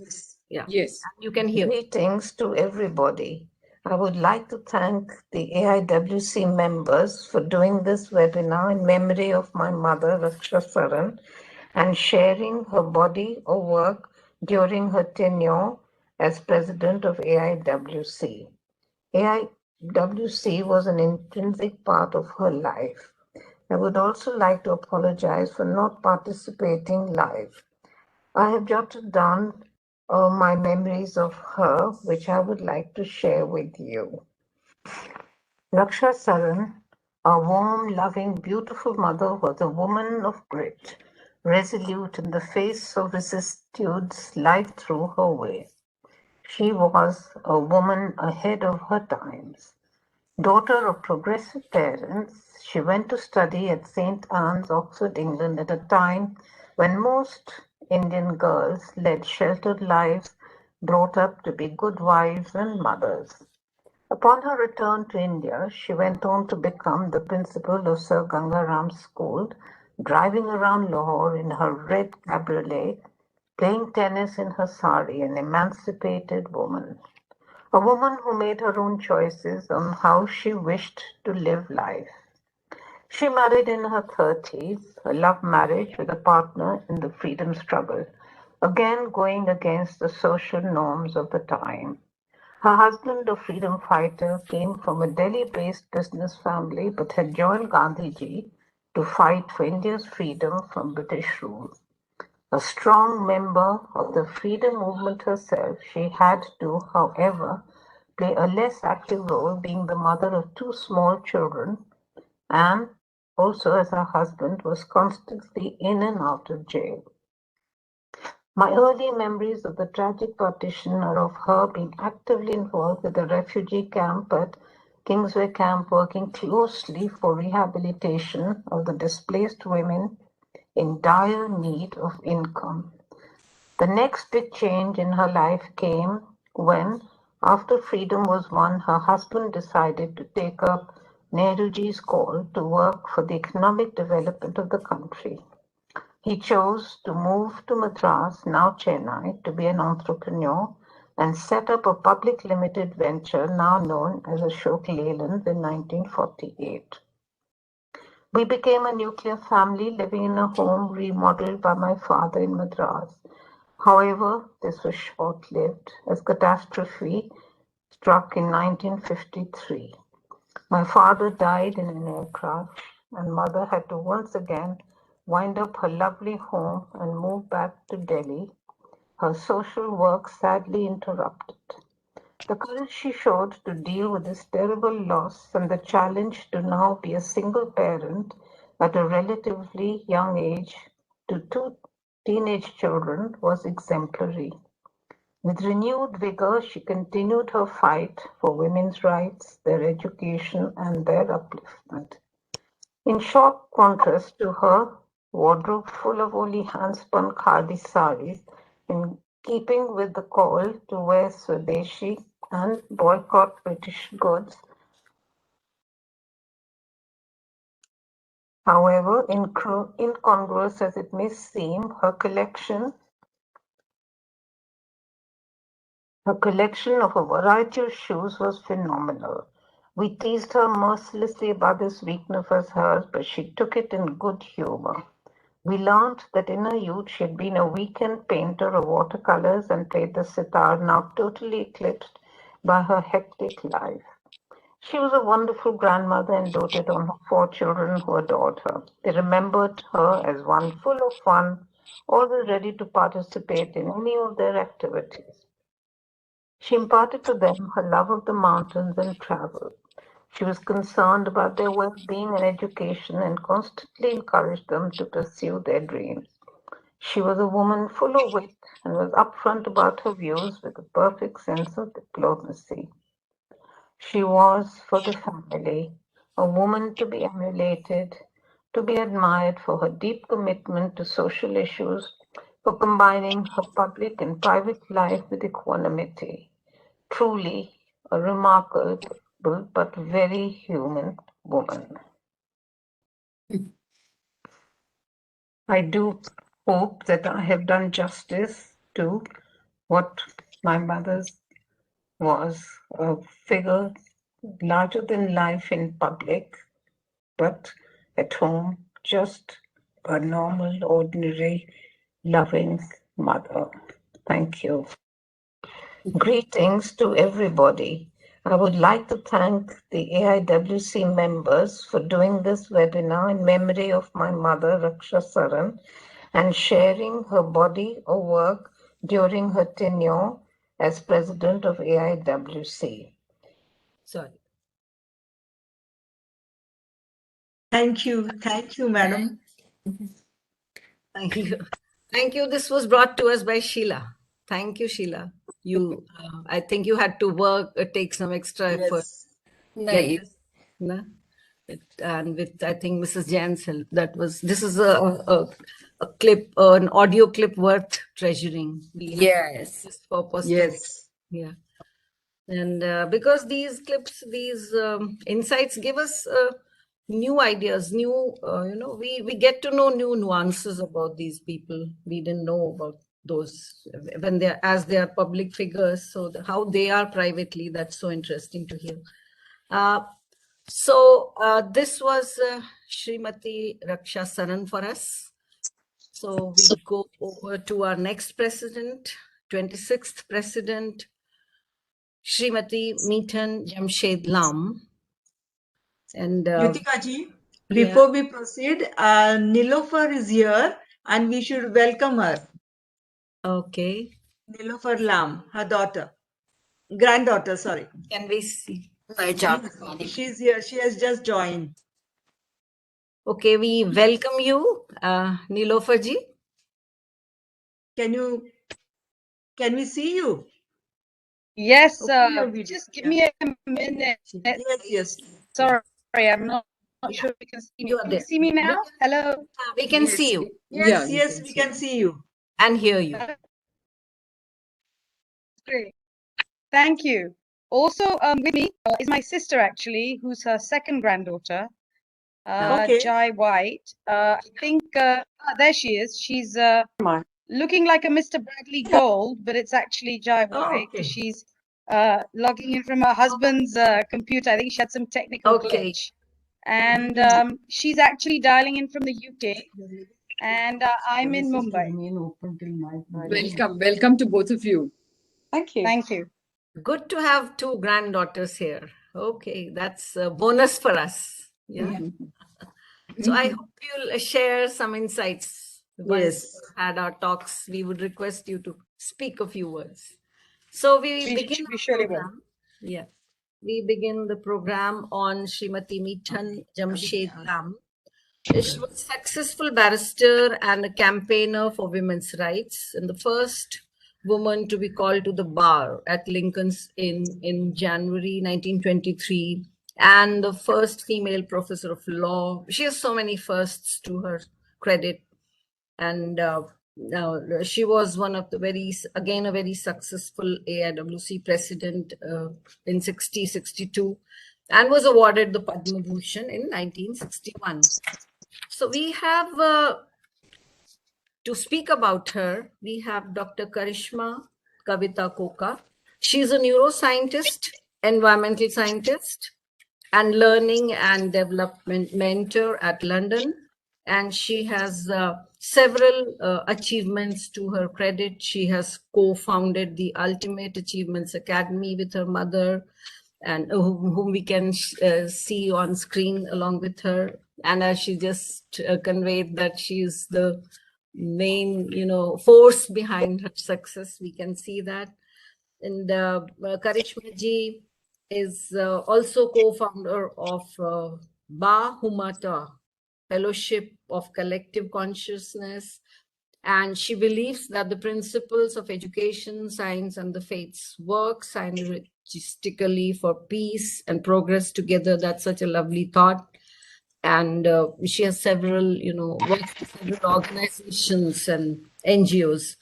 Speaker 1: Yeah,
Speaker 4: Yes.
Speaker 1: you can hear.
Speaker 6: Greetings to everybody. I would like to thank the AIWC members for doing this webinar in memory of my mother, Rakshasaran, and sharing her body of work during her tenure as president of AIWC. AIWC was an intrinsic part of her life. I would also like to apologize for not participating live. I have jotted down my memories of her, which I would like to share with you. Rakshasaran, a warm, loving, beautiful mother, was a woman of grit, resolute in the face of vicissitudes life threw her way. She was a woman ahead of her times. Daughter of progressive parents, she went to study at St. Anne's, Oxford, England, at a time when most Indian girls led sheltered lives, brought up to be good wives and mothers. Upon her return to India, she went on to become the principal of Sir Gangaram's school, driving around Lahore in her red cabriolet, playing tennis in her sari, an emancipated woman. A woman who made her own choices on how she wished to live life. She married in her 30s, a love marriage with a partner in the freedom struggle, again going against the social norms of the time. Her husband, a freedom fighter, came from a Delhi-based business family but had joined Gandhiji to fight for India's freedom from British rule. A strong member of the freedom movement herself, she had to, however, play a less active role, being the mother of two small children, and also as her husband was constantly in and out of jail. My early memories of the tragic partition are of her being actively involved with the refugee camp at Kingsway Camp, working closely for rehabilitation of the displaced women in dire need of income. The next big change in her life came when, after freedom was won, her husband decided to take up Nehruji's call to work for the economic development of the country. He chose to move to Madras, now Chennai, to be an entrepreneur and set up a public limited venture now known as Ashok Leyland in 1948. We became a nuclear family living in a home remodeled by my father in Madras. However, this was short-lived as catastrophe struck in 1953. My father died in an air crash, and mother had to once again wind up her lovely home and move back to Delhi, her social work sadly interrupted. The courage she showed to deal with this terrible loss and the challenge to now be a single parent at a relatively young age to two teenage children was exemplary. With renewed vigor, she continued her fight for women's rights, their education, and their upliftment. In sharp contrast to her wardrobe full of only hand-spun khadi saris, in keeping with the call to wear Swadeshi and boycott British goods, however incongruous as it may seem, her collection of a variety of shoes was phenomenal. We teased her mercilessly about this weakness of hers, but she took it in good humor. We learned that in her youth she had been a weekend painter of watercolors and played the sitar, now totally eclipsed by her hectic life. She was a wonderful grandmother and doted on her 4 children who adored her. They remembered her as one full of fun, always ready to participate in any of their activities. She imparted to them her love of the mountains and travel. She was concerned about their well-being and education and constantly encouraged them to pursue their dreams. She was a woman full of wit and was upfront about her views with a perfect sense of diplomacy. She was, for the family, a woman to be emulated, to be admired for her deep commitment to social issues, for combining her public and private life with equanimity. Truly a remarkable but very human woman. I do hope that I have done justice to what my mother's was, a figure larger than life in public, but at home, just a normal, ordinary, loving mother. Thank you. Greetings to everybody. I would like to thank the AIWC members for doing this webinar in memory of my mother, Rakshasaran, and sharing her body of work during her tenure as president of AIWC.
Speaker 1: Sorry.
Speaker 2: Thank you, madam.
Speaker 1: Thank you. Thank you. This was brought to us by Sheila. Thank you, Sheila. You, I think you had to work, take some extra effort.
Speaker 2: Yes.
Speaker 1: Get
Speaker 3: Nice.
Speaker 1: this, no? And with, I think, Mrs. Jan's help. This is a clip, an audio clip worth treasuring. We have
Speaker 3: Yes.
Speaker 1: this for posterity.
Speaker 2: Yes.
Speaker 1: Yeah. And because these clips, these insights give us new ideas, new, we get to know new nuances about these people. We didn't know about those when as they are public figures. So how they are privately, that's so interesting to hear. So this was Srimati Rakshasaran for us. So we go over to our next president, 26th president, Srimati Mithan Jamshed Lam. And
Speaker 2: Yutika ji, before we proceed, Nilofer is here and we should welcome her.
Speaker 1: Okay.
Speaker 2: Nilofer Lam, her granddaughter, sorry.
Speaker 1: Can we see?
Speaker 2: She's here. She has just joined.
Speaker 1: Okay, we welcome you, Nilofer ji.
Speaker 2: Can we see you?
Speaker 7: Yes,
Speaker 2: Open your video,
Speaker 7: just give
Speaker 2: yeah.
Speaker 7: me a minute.
Speaker 2: Yes.
Speaker 7: Sorry, I'm not
Speaker 1: Yeah.
Speaker 7: sure you can see me.
Speaker 1: You are
Speaker 7: Can you
Speaker 1: there.
Speaker 7: see me now? Hello.
Speaker 1: We can see you
Speaker 2: Yes, we can see you.
Speaker 1: and hear you.
Speaker 7: Great. Thank you. Also, with me is my sister, actually, who's her second granddaughter,
Speaker 2: Okay.
Speaker 7: Jai White. I think there she is. She's looking like a Mr. Bradley Gold, but it's actually Jai White because she's logging in from her husband's computer. I think she had some technical glitch. And she's actually dialing in from the UK. And I'm in Mumbai.
Speaker 4: Welcome to both of you.
Speaker 7: Thank you. Thank you.
Speaker 1: Good to have two granddaughters here. Okay, that's a bonus for us. Yeah. So I hope you'll share some insights. Once we had our talks, we would request you to speak a few words. So we begin the program. Yeah. We begin the program on Srimati Mithan Jamshed Lam. She was a successful barrister and a campaigner for women's rights, and the first woman to be called to the bar at Lincoln's Inn in January 1923, and the first female professor of law. She has so many firsts to her credit. And now she was one of the a very successful AIWC president in 62, and was awarded the Padma Bhushan in 1961. So we have, to speak about her, we have Dr. Karishma Gavita Koka. She's a neuroscientist, environmental scientist, and learning and development mentor at London. And she has several achievements to her credit. She has co-founded the Ultimate Achievements Academy with her mother, and whom we can see on screen along with her. And as she just conveyed that she is the main, force behind her success, we can see that. And Karishma ji is also co-founder of Ba Humata Fellowship of Collective Consciousness. And she believes that the principles of education, science, and the faiths work synergistically for peace and progress together. That's such a lovely thought. And she has several, works with several organizations and NGOs.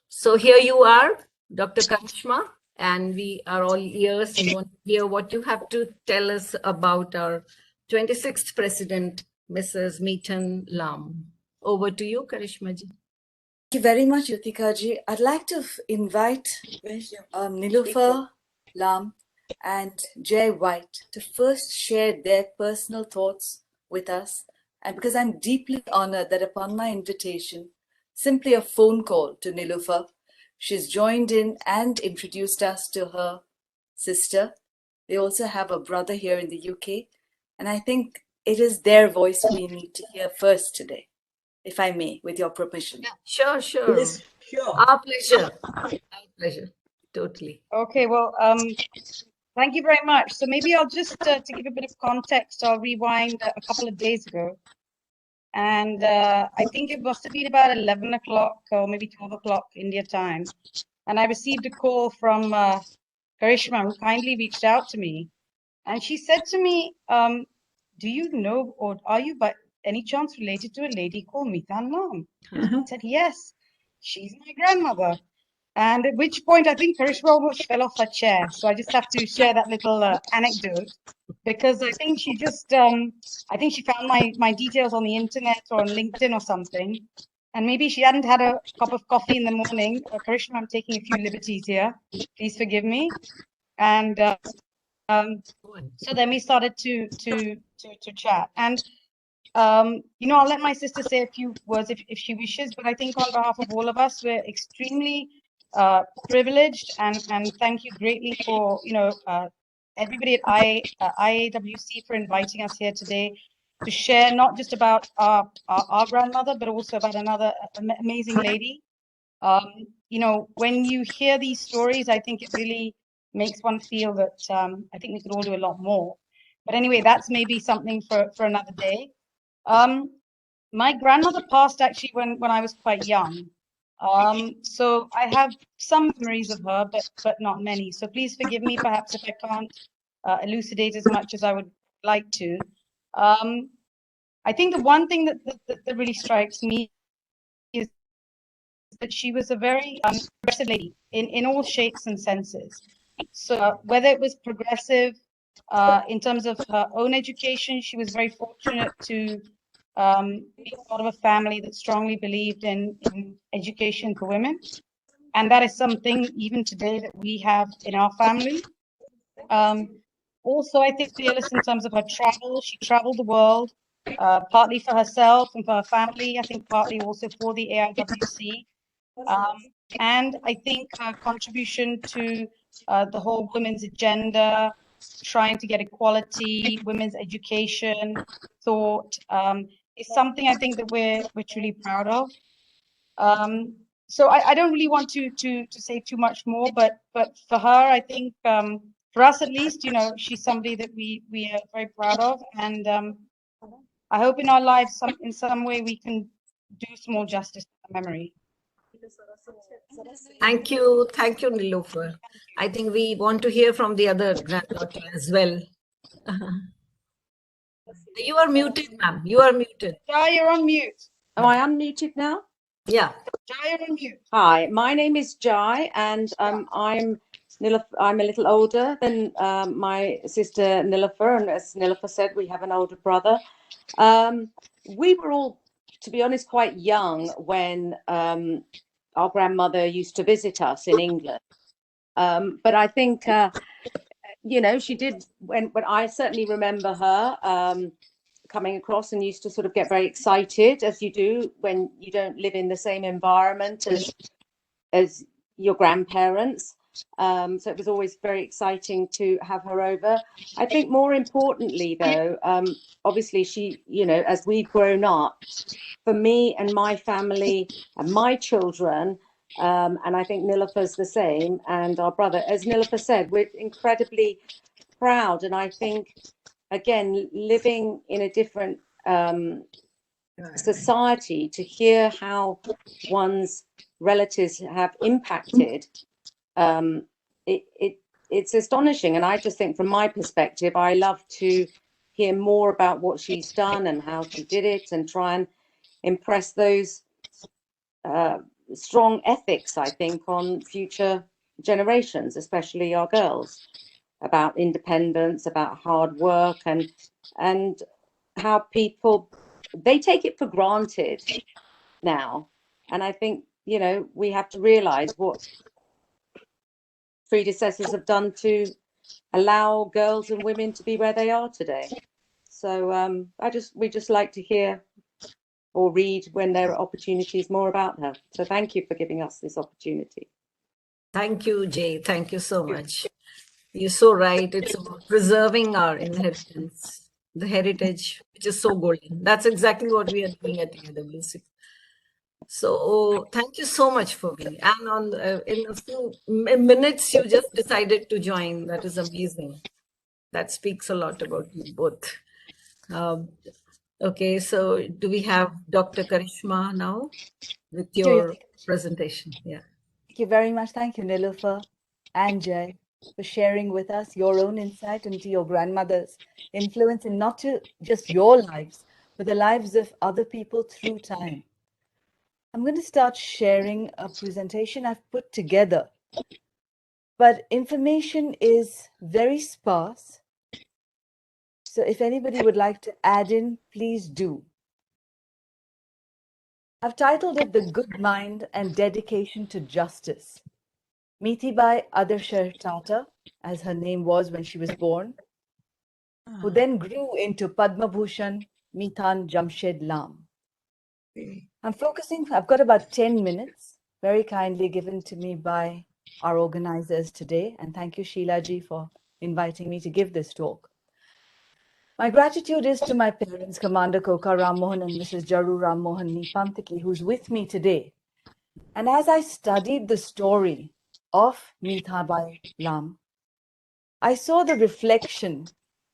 Speaker 1: So here you are, Dr. Karishma, and we are all ears and want to hear what you have to tell us about our 26th President, Mrs. Mithan Lam. Over to you, Karishma ji.
Speaker 8: Thank you very much, Yutika ji. I'd like to invite Nilofer Lam and Jay White to first share their personal thoughts with us. And because I'm deeply honored that upon my invitation, simply a phone call to Nilofer, she's joined in and introduced us to her sister. They also have a brother here in the UK. And I think it is their voice we need to hear first today, if I may, with your permission.
Speaker 1: Sure, sure.
Speaker 2: Yes, sure.
Speaker 1: Our pleasure. Our pleasure. Totally.
Speaker 7: Okay, well, thank you very much. So maybe I'll just, to give a bit of context, I'll rewind a couple of days ago. And I think it must have been about 11 o'clock or maybe 12 o'clock India time. And I received a call from Karishma, who kindly reached out to me. And she said to me, do you know, or are you by any chance related to a lady called Mithan Lam? I said, yes, she's my grandmother. And at which point I think Karishma almost fell off her chair. So I just have to share that little anecdote, because I think she just, I think she found my details on the internet or on LinkedIn or something. And maybe she hadn't had a cup of coffee in the morning. Karishma, I'm taking a few liberties here. Please forgive me. And so then we started to chat. And you know, I'll let my sister say a few words if she wishes, but I think on behalf of all of us, we're extremely privileged, and thank you greatly for, you know, everybody at IAWC for inviting us here today to share not just about our grandmother, but also about another amazing lady. You know, when you hear these stories, I think it really makes one feel that I think we could all do a lot more. But anyway, that's maybe something for another day. My grandmother passed actually when I was quite young. So I have some memories of her, but not many. So please forgive me perhaps if I can't elucidate as much as I would like to. I think the one thing that really strikes me is that she was a very progressive lady in all shapes and senses. So whether it was progressive in terms of her own education, she was very fortunate to be part of a family that strongly believed in education for women. And that is something even today that we have in our family. Also, I think fearless in terms of her travel. She traveled the world, partly for herself and for her family. I think partly also for the AIWC. And I think her contribution to the whole women's agenda, trying to get equality, women's education, thought, is something I think that we're truly proud of. So I don't really want to say too much more, but for her, I think for us at least, you know, she's somebody that we are very proud of, and I hope in our lives in some way we can do small justice to her memory.
Speaker 1: Thank you, Nilofer. I think we want to hear from the other granddaughter as well. You are muted, ma'am. You are muted.
Speaker 7: Jai, you're on mute.
Speaker 9: Am I unmuted now?
Speaker 1: Yeah.
Speaker 7: Jai, you're on mute.
Speaker 9: Hi, my name is Jai, and I'm a little older than my sister Nilofer, and as Nilofer said, we have an older brother. We were all, to be honest, quite young when our grandmother used to visit us in England. But I think, you know, she did, when I certainly remember her coming across and used to sort of get very excited, as you do when you don't live in the same environment as your grandparents. So it was always very exciting to have her over. I think more importantly, though, obviously she, you know, as we've grown up, for me and my family and my children, and I think Nilofer's the same, and our brother, as Nilofer said, we're incredibly proud. And I think, again, living in a different society, to hear how one's relatives have impacted, it's astonishing. And I just think, from my perspective, I love to hear more about what she's done and how she did it, and try and impress those strong ethics, I think, on future generations, especially our girls. about independence, about hard work, and how people, they take it for granted now. And I think, you know, we have to realize what predecessors have done to allow girls and women to be where they are today. So we just like to hear or read when there are opportunities more about her. So thank you for giving us this opportunity.
Speaker 1: Thank you, Jay. Thank you so much. You're so right. It's about preserving our inheritance, the heritage, which is so golden. That's exactly what we are doing at AWC. So thank you so much for being. And in a few minutes, you just decided to join. That is amazing. That speaks a lot about you both. Okay, so do we have Dr. Karishma now with your presentation? Yeah.
Speaker 8: Thank you very much. Thank you, Nilofer and Jay, for sharing with us your own insight into your grandmother's influence in not just your lives, but the lives of other people through time. I'm going to start sharing a presentation I've put together, but information is very sparse. So if anybody would like to add in, please do. I've titled it The Good Mind and Dedication to Justice. Mithibai Adarshar Tata, as her name was when she was born, who then grew into Padma Bhushan Mithan Jamshed Lam. I've got about 10 minutes, very kindly given to me by our organizers today. And thank you, Sheila ji, for inviting me to give this talk. My gratitude is to my parents, Commander Koka Ram Mohan and Mrs. Jaru Ram Mohan Nipantiki, who's with me today. And as I studied the story of Mithabai Lam, I saw the reflection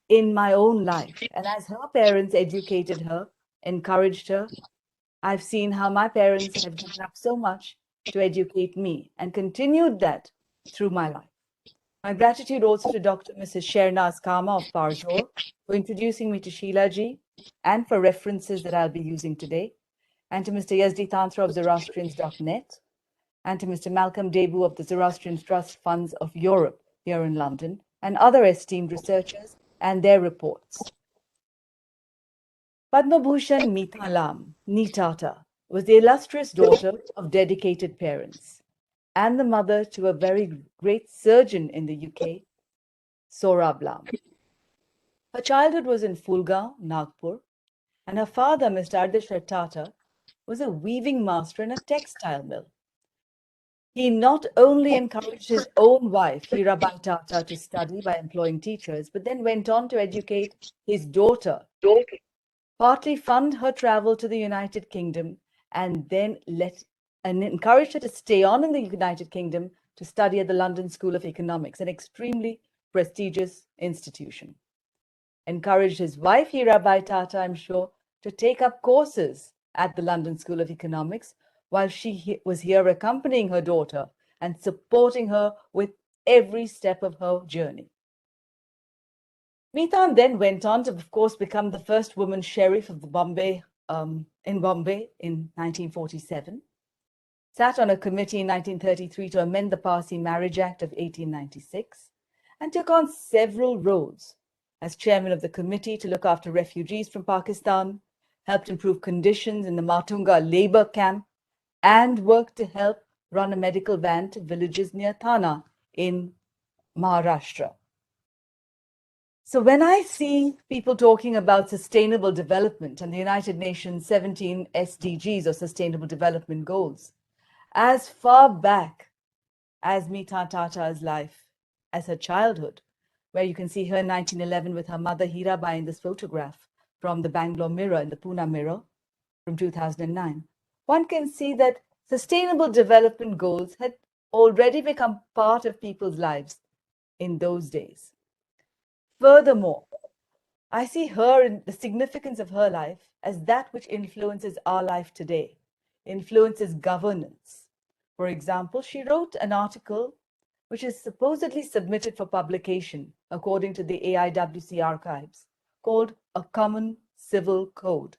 Speaker 8: in my own life. And as her parents educated her, encouraged her, I've seen how my parents have given up so much to educate me and continued that through my life. My gratitude also to Dr. Mrs. Shernas Kama of Parjor for introducing me to Sheila ji and for references that I'll be using today, and to Mr. Yazdi Tantra of Zoroastrians.net, and to Mr. Malcolm Debu of the Zoroastrian Trust Funds of Europe here in London, and other esteemed researchers and their reports. Padma Bhushan Mitha Lam, Nitata, was the illustrious daughter of dedicated parents and the mother to a very great surgeon in the UK, Sorab Lam. Her childhood was in Fulgaon, Nagpur, and her father, Mr. Ardeshwar Tata, was a weaving master in a textile mill. He not only encouraged his own wife, Hirabai Tata, to study by employing teachers, but then went on to educate his daughter, partly fund her travel to the United Kingdom, and then encouraged her to stay on in the United Kingdom to study at the London School of Economics, an extremely prestigious institution. Encouraged his wife, Hirabai Tata, I'm sure, to take up courses at the London School of Economics while she was here accompanying her daughter and supporting her with every step of her journey. Mithan then went on to, of course, become the first woman sheriff of the Bombay in 1947, sat on a committee in 1933 to amend the Parsi Marriage Act of 1896, and took on several roles as chairman of the committee to look after refugees from Pakistan, helped improve conditions in the Matunga labor camp, and worked to help run a medical van to villages near Thana in Maharashtra. So when I see people talking about sustainable development and the United Nations 17 SDGs or Sustainable Development Goals, as far back as Mitha Tata's life, as her childhood, where you can see her in 1911 with her mother Hirabai in this photograph from the Bangalore Mirror and the Pune Mirror from 2009, one can see that sustainable development goals had already become part of people's lives in those days. Furthermore, I see her and the significance of her life as that which influences our life today, influences governance. For example, she wrote an article which is supposedly submitted for publication according to the AIWC archives, called A Common Civil Code.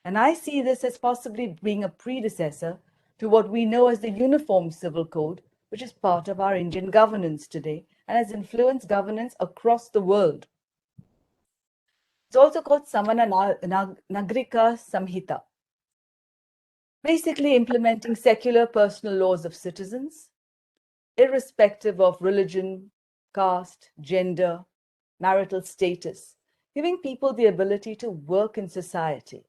Speaker 8: And I see this as possibly being a predecessor to what we know as the Uniform Civil Code, which is part of our Indian governance today and has influenced governance across the world. It's also called Samana Nagrika Samhita, basically implementing secular personal laws of citizens, irrespective of religion, caste, gender, marital status, giving people the ability to work in society,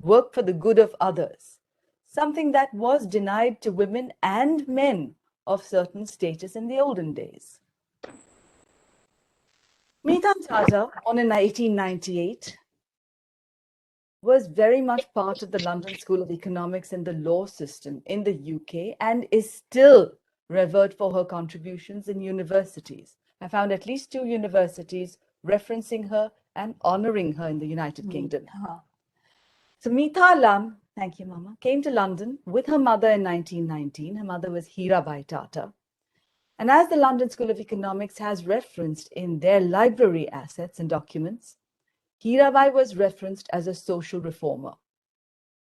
Speaker 8: work for the good of others, something that was denied to women and men of certain status in the olden days. Mithan Tata, born in 1898, was very much part of the London School of Economics and the law system in the UK and is still revered for her contributions in universities. I found at least 2 universities referencing her and honoring her in the United Kingdom. So Mitha Lam, thank you, Mama, came to London with her mother in 1919. Her mother was Hirabai Tata. And as the London School of Economics has referenced in their library assets and documents, Hirabai was referenced as a social reformer.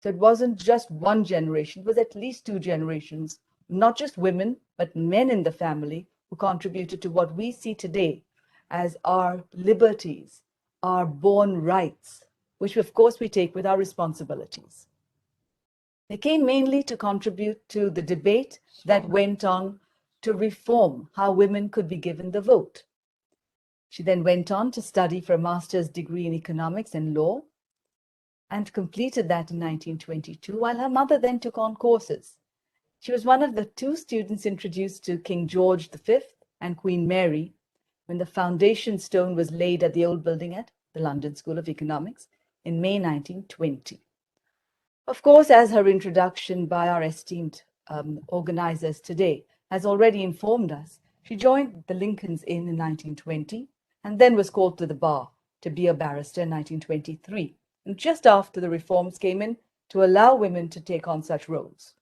Speaker 8: So it wasn't just one generation, it was at least 2 generations, not just women, but men in the family who contributed to what we see today as our liberties, our born rights, which of course we take with our responsibilities. They came mainly to contribute to the debate that went on to reform how women could be given the vote. She then went on to study for a master's degree in economics and law and completed that in 1922, while her mother then took on courses. She was one of the 2 students introduced to King George V and Queen Mary when the foundation stone was laid at the old building at the London School of Economics in May 1920. Of course, as her introduction by our esteemed organizers today has already informed us, she joined the Lincoln's Inn in 1920 and then was called to the bar to be a barrister in 1923, and just after the reforms came in to allow women to take on such roles.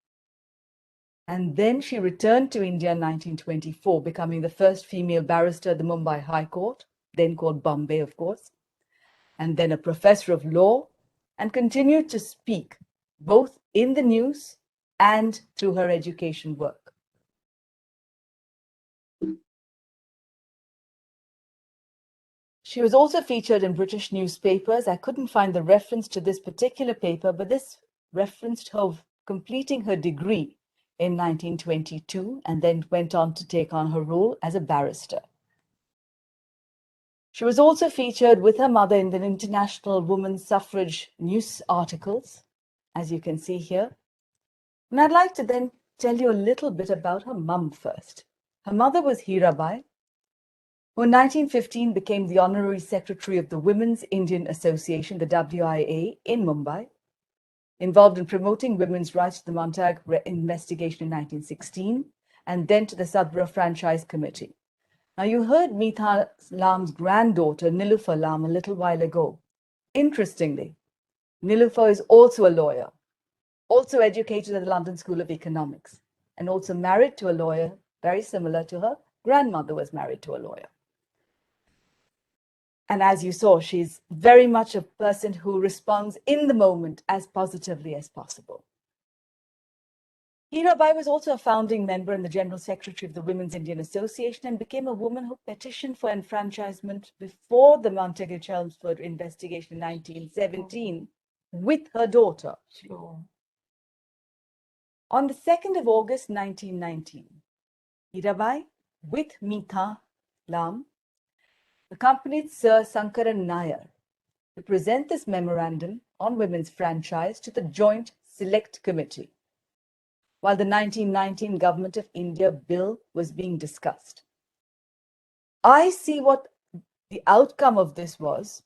Speaker 8: And then she returned to India in 1924, becoming the first female barrister at the Mumbai High Court, then called Bombay, of course, and then a professor of law, and continued to speak both in the news and through her education work. She was also featured in British newspapers. I couldn't find the reference to this particular paper, but this referenced her completing her degree in 1922 and then went on to take on her role as a barrister. She was also featured with her mother in the international women's suffrage news articles, as you can see here. And I'd like to then tell you a little bit about her mum first. Her mother was Hirabai, who in 1915 became the Honorary Secretary of the Women's Indian Association, the WIA, in Mumbai, involved in promoting women's rights to the Montag investigation in 1916, and then to the Sadborough Franchise Committee. Now, you heard Mitha Lam's granddaughter, Nilüfer Lam, a little while ago. Interestingly, Nilüfer is also a lawyer, also educated at the London School of Economics, and also married to a lawyer very similar to her grandmother was married to a lawyer. And as you saw, she's very much a person who responds in the moment as positively as possible. Hirabai was also a founding member and the General Secretary of the Women's Indian Association and became a woman who petitioned for enfranchisement before the Montague-Chelmsford investigation in 1917 with her daughter. On the 2nd of August 1919, Hirabai, with Mitha Lam, accompanied Sir Sankaran Nair to present this memorandum on women's franchise to the Joint Select Committee, while the 1919 Government of India bill was being discussed. I see what the outcome of this was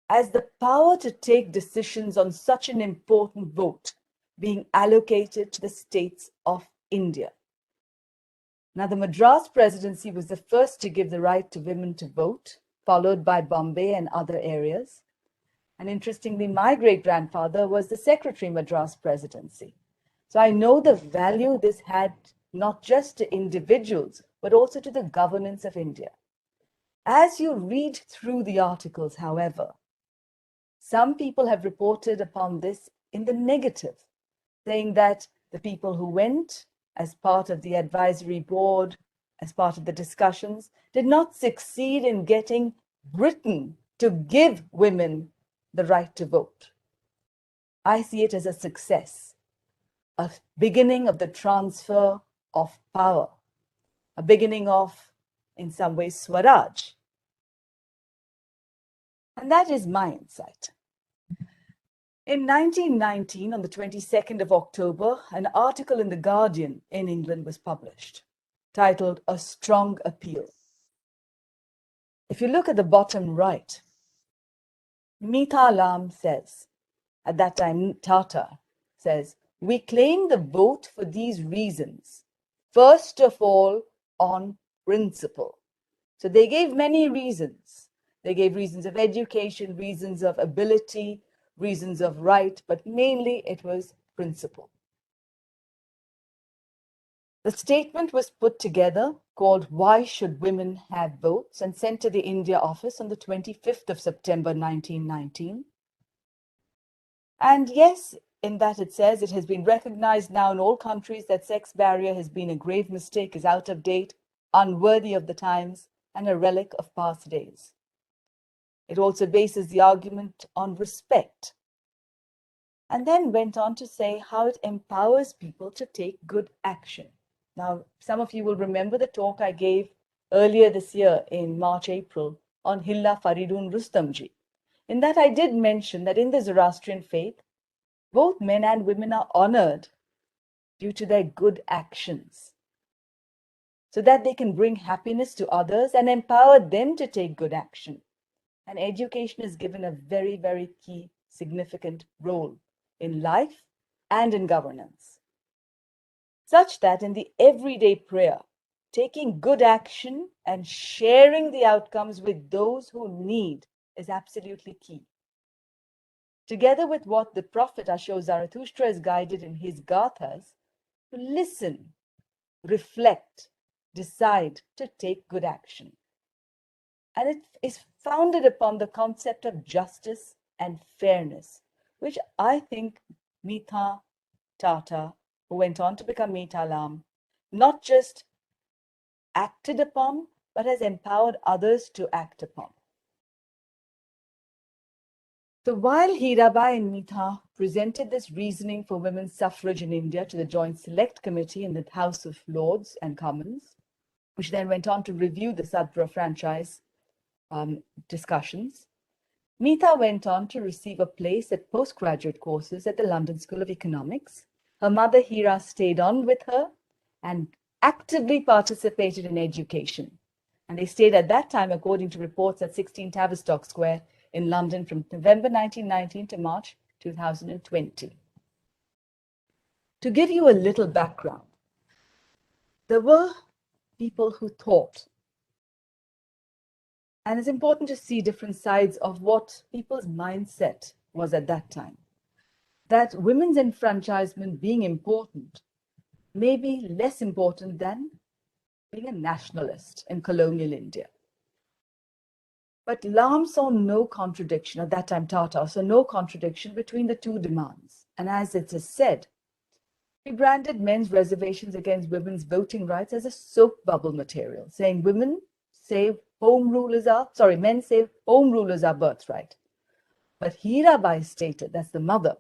Speaker 8: as the power to take decisions on such an important vote being allocated to the states of India. Now, the Madras Presidency was the first to give the right to women to vote, followed by Bombay and other areas. And interestingly, my great-grandfather was the Secretary Madras Presidency. So I know the value this had not just to individuals, but also to the governance of India. As you read through the articles, however, some people have reported upon this in the negative, saying that the people who went as part of the advisory board as part of the discussions, did not succeed in getting Britain to give women the right to vote. I see it as a success, a beginning of the transfer of power, a beginning of, in some ways, Swaraj. And that is my insight. In 1919, on the 22nd of October, an article in The Guardian in England was published, titled A Strong Appeal. If you look at the bottom right, Mithan says, at that time Tata says, we claim the vote for these reasons. First of all, on principle. So they gave many reasons. They gave reasons of education, reasons of ability, reasons of right, but mainly it was principle. The statement was put together called Why Should Women Have Votes and sent to the India office on the 25th of September 1919. And yes, in that it says it has been recognized now in all countries that sex barrier has been a grave mistake, is out of date, unworthy of the times, and a relic of past days. It also bases the argument on respect, and then went on to say how it empowers people to take good action. Now, some of you will remember the talk I gave earlier this year in March, April on Hilla Faridun Rustamji. In that I did mention that in the Zoroastrian faith, both men and women are honored due to their good actions, so that they can bring happiness to others and empower them to take good action. And education is given a very, very key, significant role in life and in governance, such that in the everyday prayer, taking good action and sharing the outcomes with those who need is absolutely key. Together with what the prophet Asho Zarathustra is guided in his Gathas, to listen, reflect, decide to take good action. And it is founded upon the concept of justice and fairness, which I think Mitha Tata, who went on to become Mitha Lam, not just acted upon, but has empowered others to act upon. So while Hirabai and Mitha presented this reasoning for women's suffrage in India to the Joint Select Committee in the House of Lords and Commons, which then went on to review the Sadhpura franchise discussions, Mitha went on to receive a place at postgraduate courses at the London School of Economics. Her mother Hira stayed on with her and actively participated in education. And they stayed at that time, according to reports, at 16 Tavistock Square in London from November 1919 to March 2020. To give you a little background, there were people who thought, and it's important to see different sides of what people's mindset was at that time, that women's enfranchisement being important may be less important than being a nationalist in colonial India. But Lam saw no contradiction, at that time Tata saw no contradiction between the two demands. And as it is said, he branded men's reservations against women's voting rights as a soap bubble material, saying men say home rule is our birthright. But Hirabai stated, that's the mother,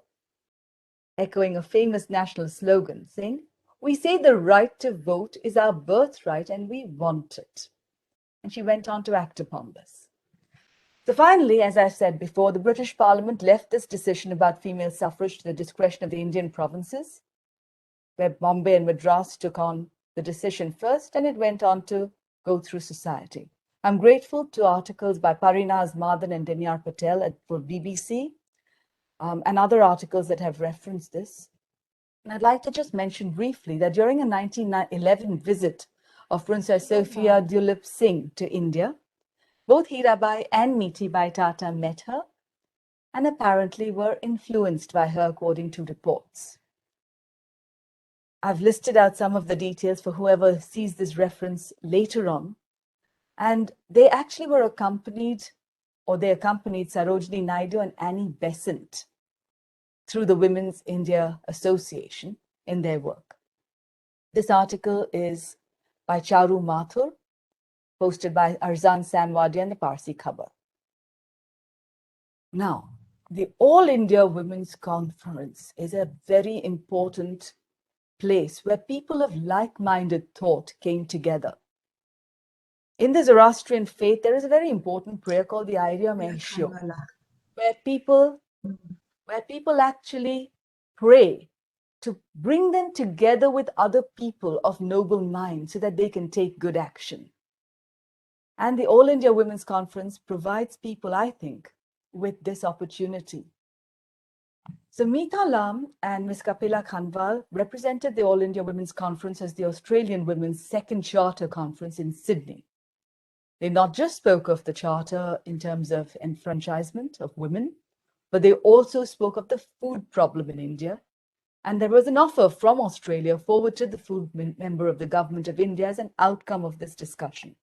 Speaker 8: echoing a famous national slogan, saying, we say the right to vote is our birthright and we want it. And she went on to act upon this. So finally, as I said before, the British Parliament left this decision about female suffrage to the discretion of the Indian provinces, where Bombay and Madras took on the decision first, and it went on to go through society. I'm grateful to articles by Parinaz Madan and Danyar Patel for BBC and other articles that have referenced this. And I'd like to just mention briefly that during a 1911 visit of Princess Sophia Dulip Singh to India, both Hirabai and Mithibai Tata met her and apparently were influenced by her, according to reports. I've listed out some of the details for whoever sees this reference later on. And they actually were accompanied, or they accompanied Sarojini Naidu and Annie Besant through the Women's India Association in their work. This article is by Charu Mathur, posted by Arzan Samwadi and the Parsi Khabar. Now, the All India Women's Conference is a very important place where people of like-minded thought came together. In the Zoroastrian faith, there is a very important prayer called the Aiwc, where people actually pray to bring them together with other people of noble mind so that they can take good action. And the All India Women's Conference provides people, I think, with this opportunity. So Meeta Lam and Ms. Kapila Khanwal represented the All India Women's Conference as the Australian Women's Second Charter Conference in Sydney. They not just spoke of the Charter in terms of enfranchisement of women, but they also spoke of the food problem in India. And there was an offer from Australia forwarded to the food member of the Government of India as an outcome of this discussion.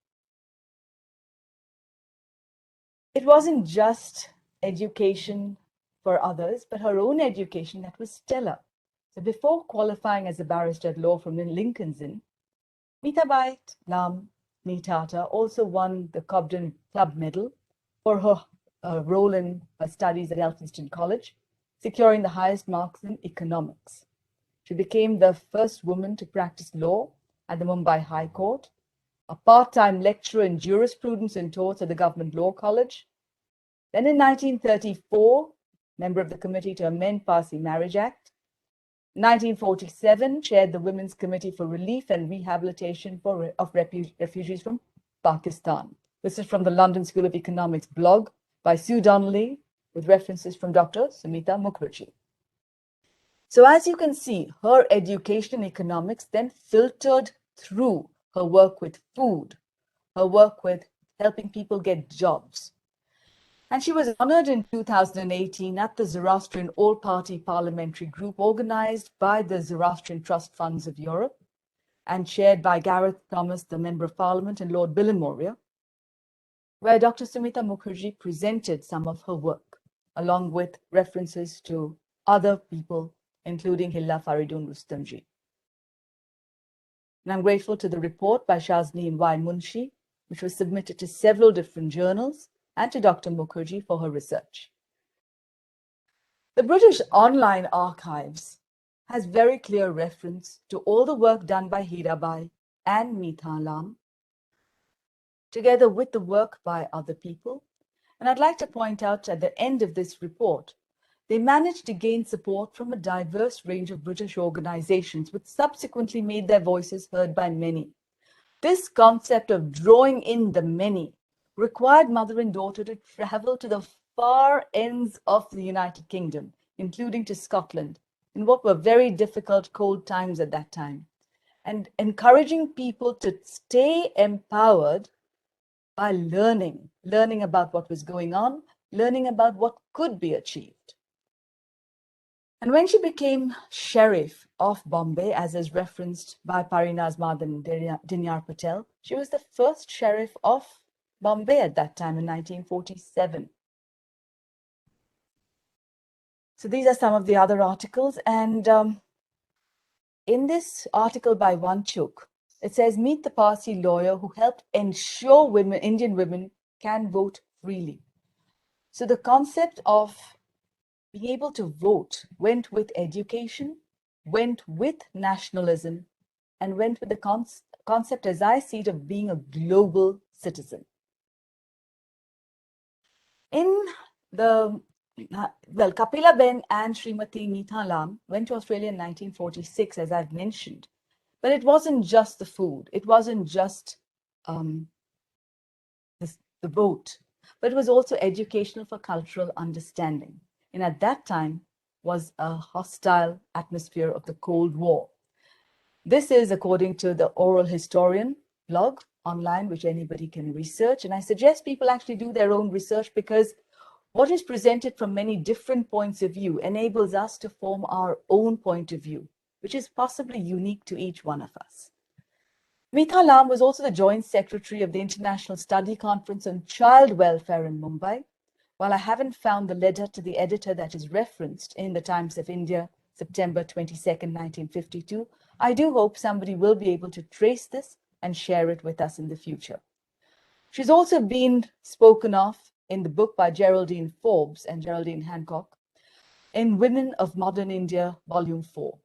Speaker 8: It wasn't just education for others, but her own education that was stellar. So before qualifying as a barrister at law from Lincoln's Inn, Meetabai Lam Meetata also won the Cobden Club Medal for her role in her studies at Elphinstone College, securing the highest marks in economics. She became the first woman to practice law at the Mumbai High Court, a part-time lecturer in jurisprudence and torts at the Government Law College. Then in 1934, member of the Committee to Amend Parsi Marriage Act. In 1947, chaired the Women's Committee for Relief and Rehabilitation of Refugees from Pakistan. This is from the London School of Economics blog by Sue Donnelly, with references from Dr. Sumita Mukherjee. So as you can see, her education in economics then filtered through her work with food, her work with helping people get jobs. And she was honored in 2018 at the Zoroastrian All-Party Parliamentary Group organized by the Zoroastrian Trust Funds of Europe and chaired by Gareth Thomas, the Member of Parliament, and Lord Bilimoria, where Dr. Sumita Mukherjee presented some of her work, along with references to other people, including Hilla Faridun Rustamji. And I'm grateful to the report by Shazni Y. Munshi, which was submitted to several different journals, and to Dr. Mukherjee for her research. The British Online Archives has very clear reference to all the work done by Hirabai and Meeta Lam, together with the work by other people. And I'd like to point out at the end of this report, they managed to gain support from a diverse range of British organizations, which subsequently made their voices heard by many. This concept of drawing in the many required mother and daughter to travel to the far ends of the United Kingdom, including to Scotland, in what were very difficult cold times at that time, and encouraging people to stay empowered by learning about what was going on, learning about what could be achieved. And when she became Sheriff of Bombay, as is referenced by Parinaz Madan Dinyar Patel, she was the first Sheriff of Bombay at that time in 1947. So these are some of the other articles. And in this article by Vanchuk, it says, meet the Parsi lawyer who helped ensure Indian women can vote freely. So the concept of being able to vote went with education, went with nationalism, and went with the concept, as I see it, of being a global citizen. In the, well, Kapila Ben and Srimati Meeta Lam went to Australia in 1946, as I've mentioned. But it wasn't just the food. It wasn't just the vote, but it was also educational for cultural understanding. And at that time was a hostile atmosphere of the Cold War. This is according to the Oral Historian blog online, which anybody can research. And I suggest people actually do their own research, because what is presented from many different points of view enables us to form our own point of view, which is possibly unique to each one of us. Meeta Lam was also the Joint Secretary of the International Study Conference on Child Welfare in Mumbai. While I haven't found the letter to the editor that is referenced in the Times of India, September 22nd, 1952, I do hope somebody will be able to trace this and share it with us in the future. She's also been spoken of in the book by Geraldine Forbes and Geraldine Hancock in Women of Modern India, Volume 4.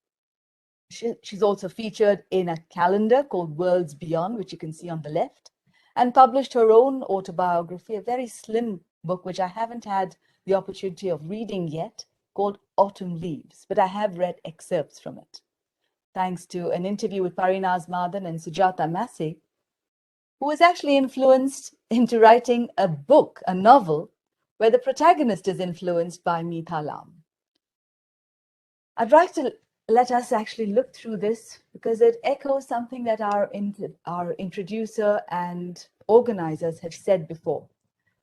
Speaker 8: She's also featured in a calendar called Worlds Beyond, which you can see on the left, and published her own autobiography, a very slim book, which I haven't had the opportunity of reading yet, called Autumn Leaves, but I have read excerpts from it, thanks to an interview with Parinaz Madan and Sujata Massey, who was actually influenced into writing a book, a novel, where the protagonist is influenced by Mithan Lam. I'd like to let us actually look through this because it echoes something that our introducer and organizers have said before,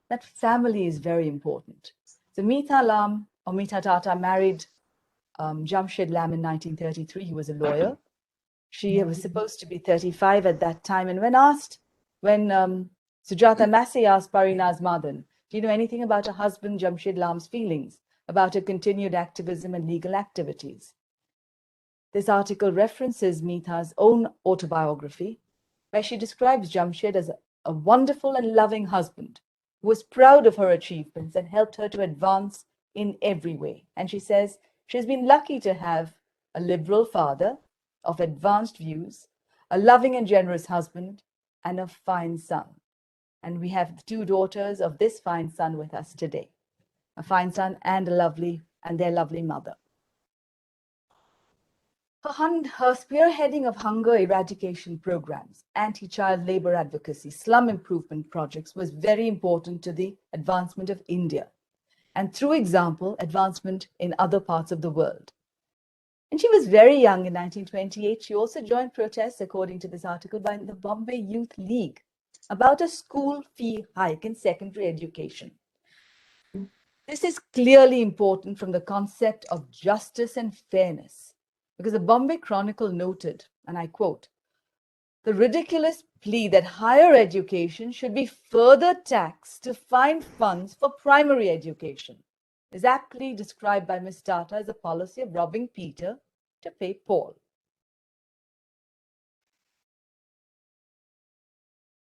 Speaker 8: that family is very important. So Mithan Lam, or Mitha Tata, married Jamshed Lam in 1933. He was a lawyer. She was supposed to be 35 at that time. And when Sujata Massey asked Parinaz Madan, do you know anything about her husband Jamshed Lam's feelings about her continued activism and legal activities? This article references Mitha's own autobiography, where she describes Jamshed as a wonderful and loving husband who was proud of her achievements and helped her to advance in every way. And she says she's been lucky to have a liberal father of advanced views, a loving and generous husband, and a fine son. And we have 2 daughters of this fine son with us today, a fine son and their lovely mother. Her spearheading of hunger eradication programs, anti-child labor advocacy, slum improvement projects was very important to the advancement of India, and through example, advancement in other parts of the world. And she was very young in 1928. She also joined protests, according to this article, by the Bombay Youth League about a school fee hike in secondary education. This is clearly important from the concept of justice and fairness, because the Bombay Chronicle noted, and I quote, "The ridiculous plea that higher education should be further taxed to find funds for primary education is aptly described by Ms. Tata as a policy of robbing Peter to pay Paul."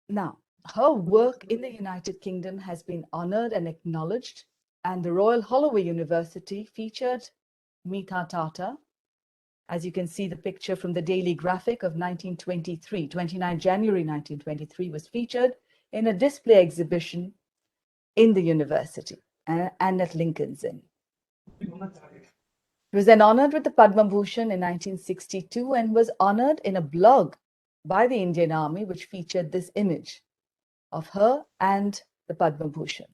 Speaker 8: Now, her work in the United Kingdom has been honored and acknowledged, and the Royal Holloway University featured Mitha Tata. As you can see, the picture from the Daily Graphic of 1923, 29 January 1923, was featured in a display exhibition in the university and at Lincoln's Inn. She was then honored with the Padma Bhushan in 1962 and was honored in a blog by the Indian Army, which featured this image of her and the Padma Bhushan.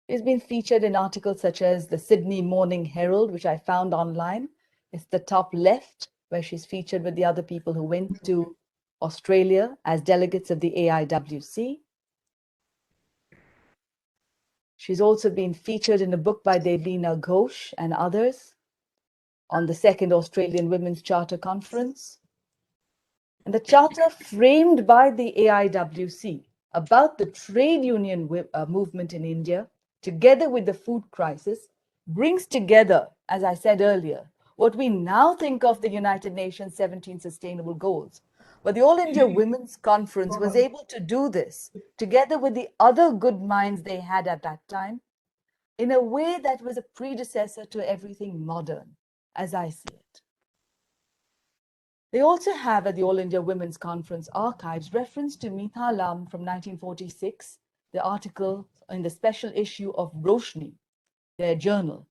Speaker 8: She's been featured in articles such as the Sydney Morning Herald, which I found online. It's the top left, where she's featured with the other people who went to Australia as delegates of the AIWC. She's also been featured in a book by Devina Ghosh and others on the Second Australian Women's Charter Conference. And the charter framed by the AIWC about the trade union movement in India, together with the food crisis, brings together, as I said earlier, what we now think of the United Nations 17 Sustainable Goals. But the All India Women's Conference was able to do this, together with the other good minds they had at that time, in a way that was a predecessor to everything modern, as I see it. They also have at the All India Women's Conference archives reference to Mitha Lam from 1946, the article in the special issue of Roshni, their journal,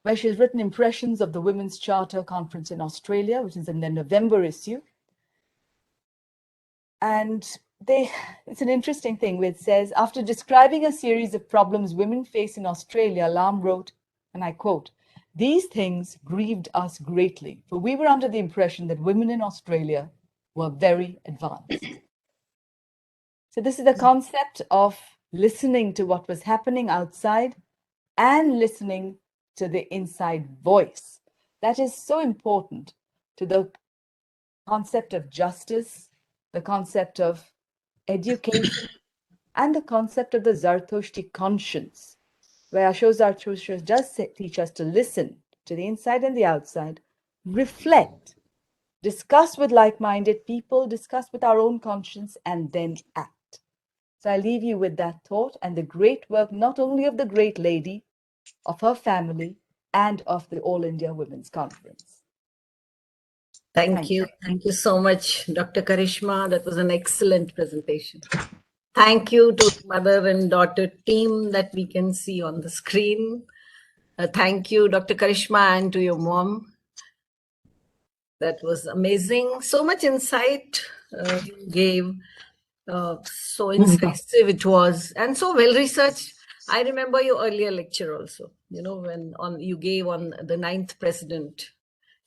Speaker 8: where she's written impressions of the Women's Charter Conference in Australia, which is in the November issue. And it's an interesting thing where it says, after describing a series of problems women face in Australia, Lam wrote, and I quote, "These things grieved us greatly, for we were under the impression that women in Australia were very advanced." So this is the concept of listening to what was happening outside and listening to the inside voice. That is so important to the concept of justice, the concept of education, and the concept of the Zarathustra conscience, where Asho Zarathustra does teach us to listen to the inside and the outside, reflect, discuss with like-minded people, discuss with our own conscience, and then act. So I leave you with that thought and the great work, not only of the great lady, of her family, and of the All India Women's Conference.
Speaker 1: Thank you. Thank you so much, Dr. Karishma. That was an excellent presentation. Thank you to the mother and daughter team that we can see on the screen. Thank you, Dr. Karishma, and to your mom. That was amazing. So much insight you gave. So incisive it was, and so well researched. I remember your earlier lecture also, you know, when you gave on the 9th president,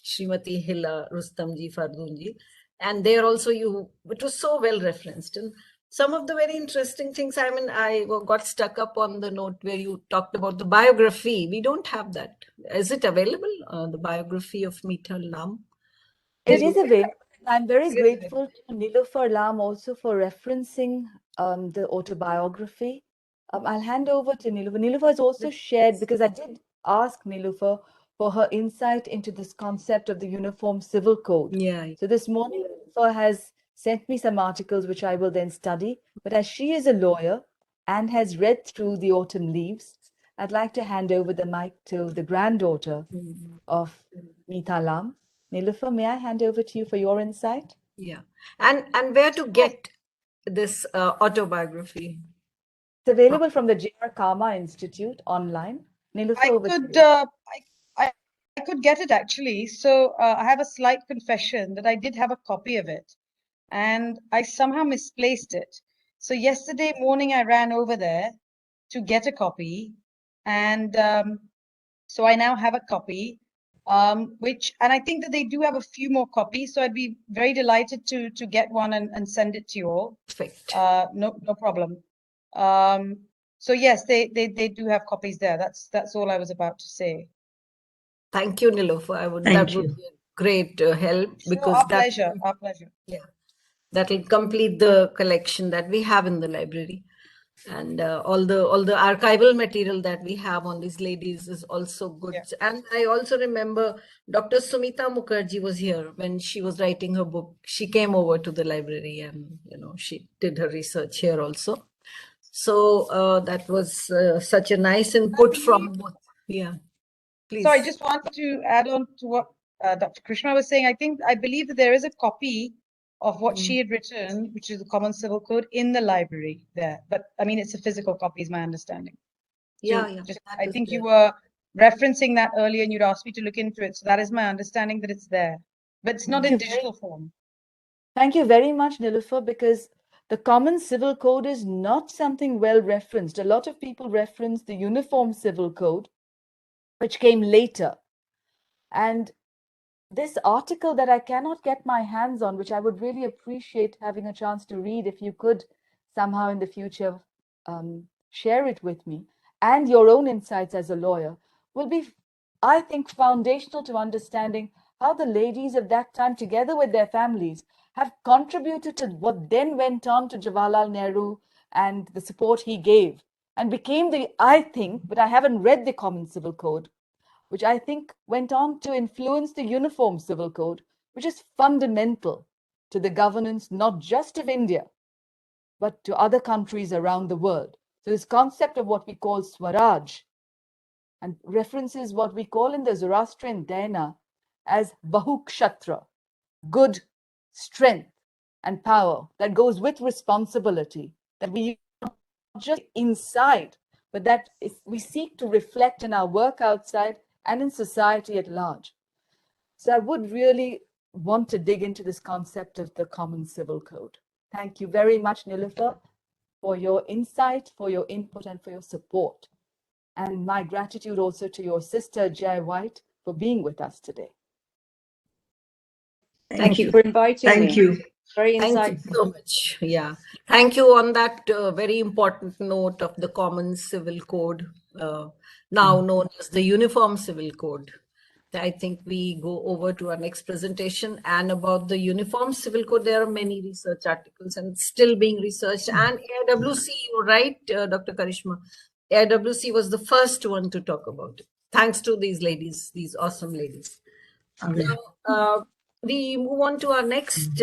Speaker 1: Srimati Hilla Rustamji Fardunji, and there also it was so well referenced. And some of the very interesting things, I mean, I got stuck up on the note where you talked about the biography. We don't have that. Is it available, the biography of Mithan Lam?
Speaker 8: It is available. I'm very grateful to Nilofer Lam also for referencing the autobiography. I'll hand over to Nilofer. Nilofer has also shared, because I did ask Nilofer for her insight into this concept of the Uniform Civil Code.
Speaker 1: Yeah.
Speaker 8: So this morning, Nilofer has sent me some articles which I will then study. But as she is a lawyer and has read through the Autumn Leaves, I'd like to hand over the mic to the granddaughter of Mithan Lam. Nilofer, may I hand over to you for your insight?
Speaker 1: Yeah. And where to get this autobiography?
Speaker 8: It's available from the J.R. Karma Institute online. Nilofer, over to you.
Speaker 7: I could get it actually. So I have a slight confession that I did have a copy of it and I somehow misplaced it. So yesterday morning I ran over there to get a copy, and so I now have a copy, and I think that they do have a few more copies. So I'd be very delighted to get one and send it to you all.
Speaker 1: Perfect.
Speaker 7: No problem. So yes, they do have copies there. That's all I was about to say.
Speaker 1: Thank you, Nilofer. That would be a great help, because
Speaker 7: our pleasure.
Speaker 1: Yeah, that will complete the collection that we have in the library, and all the archival material that we have on these ladies is also good.
Speaker 7: Yeah.
Speaker 1: And I also remember Dr. Sumita Mukherjee was here when she was writing her book. She came over to the library, and she did her research here also. So that was such a nice input from both. Yeah. Please.
Speaker 7: So I just want to add on to what Dr. Karishma was saying. I believe that there is a copy of what she had written, which is the Common Civil Code, in the library there. But I mean, it's a physical copy, is my understanding.
Speaker 1: Yeah.
Speaker 7: I think you were referencing that earlier, and you'd asked me to look into it. So that is my understanding, that it's there, but it's not in digital form.
Speaker 8: Thank you very much, Nilofer, because the Common Civil Code is not something well referenced. A lot of people reference the Uniform Civil Code, which came later. And this article that I cannot get my hands on, which I would really appreciate having a chance to read, if you could somehow in the future share it with me, and your own insights as a lawyer, will be, I think, foundational to understanding how the ladies of that time, together with their families, have contributed to what then went on to Jawaharlal Nehru and the support he gave, and became I think, but I haven't read the Common Civil Code, which I think went on to influence the Uniform Civil Code, which is fundamental to the governance not just of India, but to other countries around the world. So this concept of what we call Swaraj, and references what we call in the Zoroastrian Dhyana as Bahukshatra, good, strength, and power that goes with responsibility, that we not just inside, but that we seek to reflect in our work outside and in society at large. So I would really want to dig into this concept of the Common Civil Code. Thank you very much, Nilofer, for your insight, for your input, and for your support. And my gratitude also to your sister, Jai White, for being with us today.
Speaker 9: Thank you for inviting me.
Speaker 2: Thank you.
Speaker 9: Very insightful.
Speaker 1: Thank you so much. Yeah. Thank you on that very important note of the Common Civil Code, now known as the Uniform Civil Code. I think we go over to our next presentation. And about the Uniform Civil Code, there are many research articles and still being researched. And Aiwc, you're right, Dr. Karishma. Aiwc was the first one to talk about it. Thanks to these ladies, these awesome ladies. Now, we move on to our next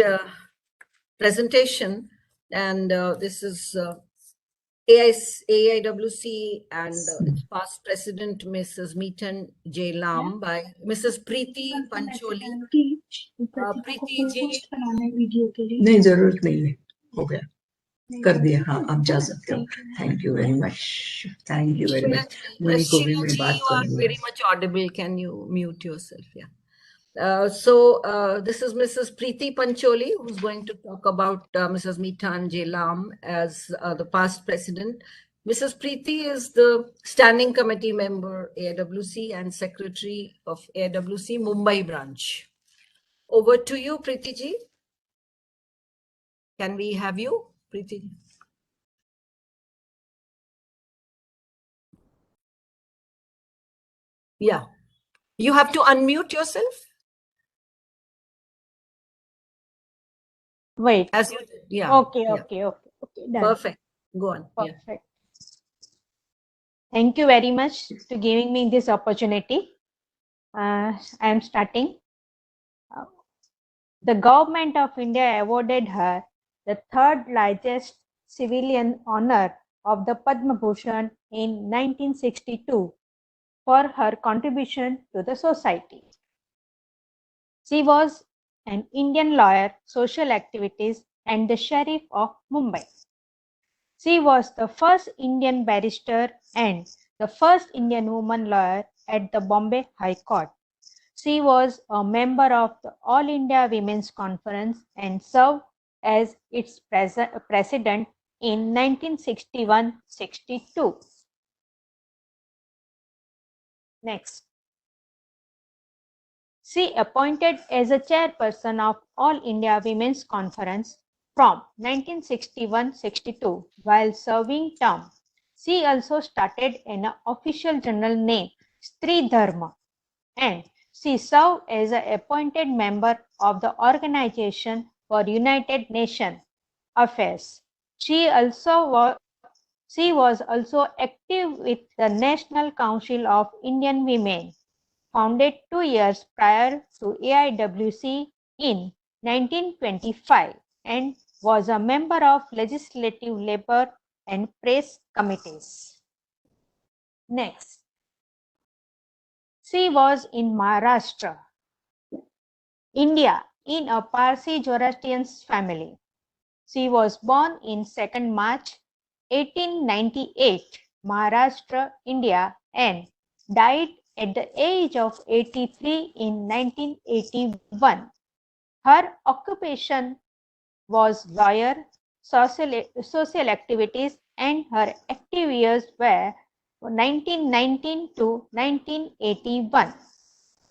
Speaker 1: presentation, and this is AIWC and its past president, Mrs. Mithan J. Lam, by Mrs. Preeti Pancholi. Preeti ji,
Speaker 2: नहीं जरूरत नहीं है, हो गया, कर दिया, हाँ आप जा सकते हो. Thank you very much. Thank you very much. मुझे को भी मैं बात
Speaker 1: you are
Speaker 2: करूँगा.
Speaker 1: very much audible. Can you mute yourself? Yeah. This is Mrs. Preeti Pancholi, who's going to talk about Mrs. Mithan J. Lam as the past president. Mrs. Preeti is the standing committee member, AIWC, and secretary of AIWC Mumbai branch. Over to you, Preeti ji. Can we have you, Preeti? Yeah. You have to unmute yourself.
Speaker 10: Wait.
Speaker 1: As you did. Yeah.
Speaker 10: Okay,
Speaker 1: yeah.
Speaker 10: okay. Done.
Speaker 1: Perfect. Go on. Yeah.
Speaker 10: Perfect. Thank you very much to giving me this opportunity. I am starting. The government of India awarded her the third largest civilian honor of the Padma Bhushan in 1962 for her contribution to the society. She was an Indian lawyer, social activist, and the Sheriff of Mumbai. She was the first Indian barrister and the first Indian woman lawyer at the Bombay High Court. She was a member of the All India Women's Conference and served as its president in 1961-62. Next. She appointed as a chairperson of All India Women's Conference from 1961-62 while serving term. She also started an official journal named Stri Dharma, and she served as an appointed member of the Organization for United Nations Affairs. She was also active with the National Council of Indian Women, founded 2 years prior to AIWC in 1925, and was a member of Legislative, Labour and Press Committees. Next. She was in Maharashtra, India, in a Parsi Zoroastrian family. She was born in 2nd March 1898, Maharashtra, India, and died at the age of 83 in 1981. Her occupation was lawyer, social activities, and her active years were 1919 to 1981.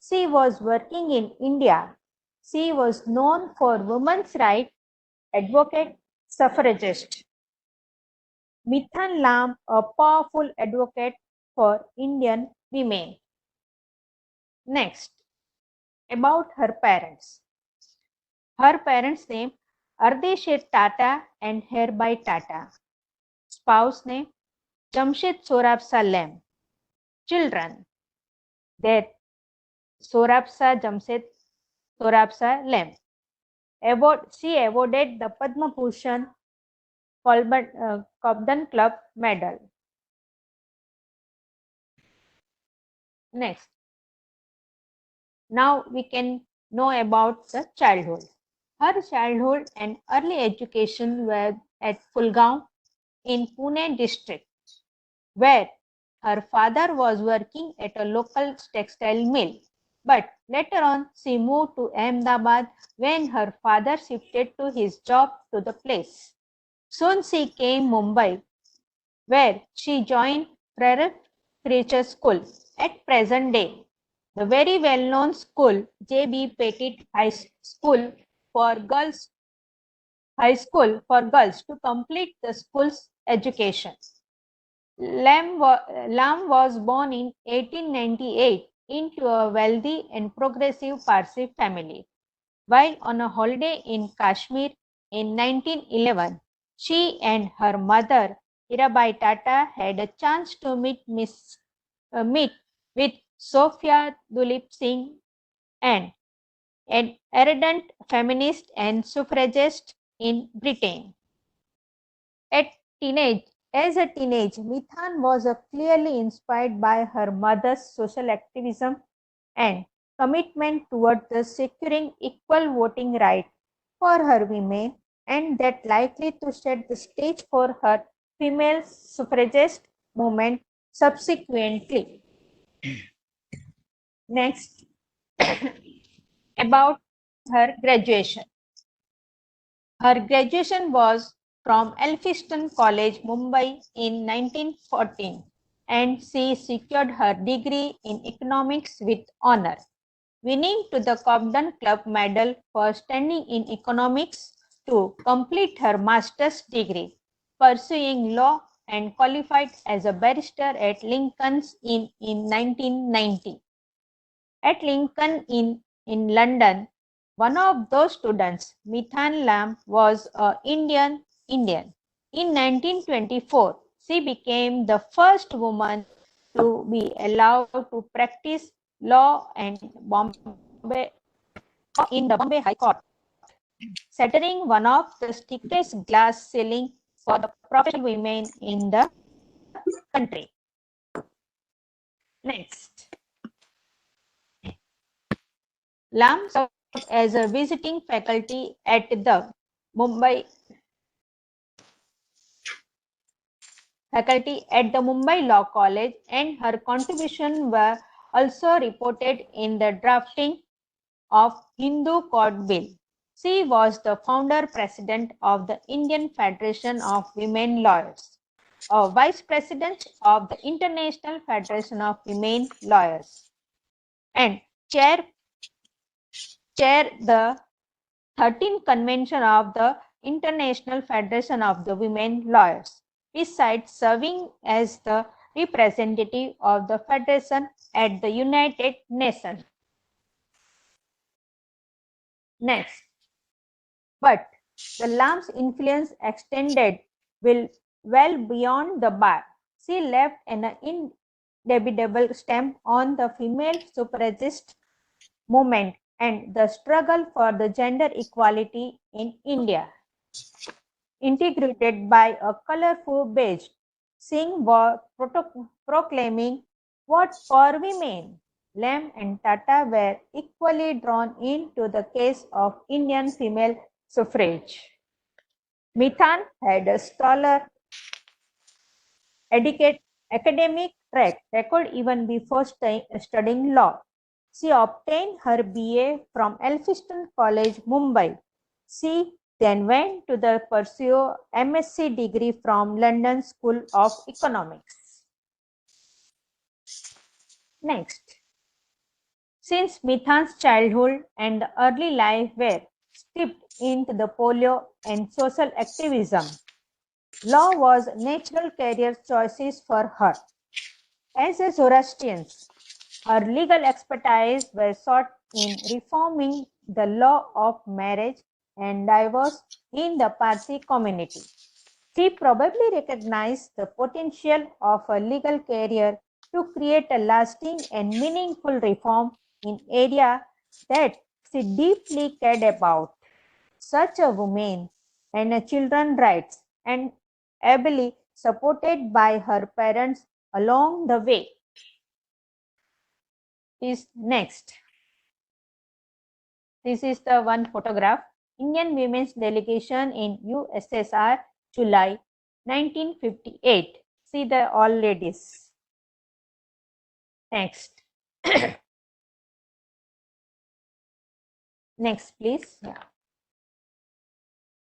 Speaker 10: She was working in India. She was known for women's rights, advocate, suffragist. Mithan Lam, a powerful advocate for Indian women. Next, about her parents. Her parents' name Ardeshir Tata and Herbai Tata. Spouse name Jamshed Sorabsa Lem. Children, their Sorabsa Jamshed Sorabsa Lem. She awarded the Padma Bhushan Cobden Club Medal. Next. Now we can know about the childhood. Her childhood and early education were at Pulgaon in Pune district, where her father was working at a local textile mill. But later on, she moved to Ahmedabad when her father shifted to his job to the place. Soon she came Mumbai, where she joined Prairie Creature School. At present day, the very well-known school, J.B. Petit High School for Girls, to complete the school's education. Lam was born in 1898 into a wealthy and progressive Parsi family. While on a holiday in Kashmir in 1911, she and her mother, Hirabai Tata, had a chance to meet with Sophia Dulip Singh and an ardent feminist and suffragist in Britain. As a teenage, Mithan was clearly inspired by her mother's social activism and commitment towards the securing equal voting right for her women, and that likely to set the stage for her female suffragist movement subsequently. Next, about her graduation. Her graduation was from Elphinstone College, Mumbai in 1914, and she secured her degree in economics with honor, winning to the Cobden Club Medal for standing in economics to complete her master's degree, pursuing law and qualified as a barrister at Lincoln's Inn in 1990. At Lincoln Inn in London, one of those students, Mithan Lamb, was an Indian. In 1924, she became the first woman to be allowed to practice law in the Bombay High Court, shattering one of the strictest glass ceiling for the professional women in the country. Next. Lam served as a visiting faculty at the Mumbai Law College, and her contributions were also reported in the drafting of Hindu Code Bill. She was the founder president of the Indian Federation of Women Lawyers, a vice president of the International Federation of Women Lawyers, and chair the 13th Convention of the International Federation of the Women Lawyers, besides serving as the representative of the Federation at the United Nations. Next, but the Lamb's influence extended well beyond the bar. She left an indelible stamp on the female suffragist movement and the struggle for the gender equality in India. Integrated by a colorful badge, Singh was proclaiming "Vote for Women." Lam and Tata were equally drawn into the case of Indian female suffrage. Mithan had a stellar academic track record even before studying law. She obtained her BA from Elphinstone College, Mumbai. She then went to pursue MSc degree from London School of Economics. Next, since Mithan's childhood and early life were steeped into the polio and social activism, law was natural career choices for her. As a Zoroastrian, her legal expertise was sought in reforming the law of marriage and divorce in the Parsi community. She probably recognized the potential of a legal career to create a lasting and meaningful reform in areas that she deeply cared about, such as women and children's rights, and ably supported by her parents along the way. Is next. This is the one photograph. Indian women's delegation in USSR, July 1958. See the all ladies. Next. Next, please. Yeah.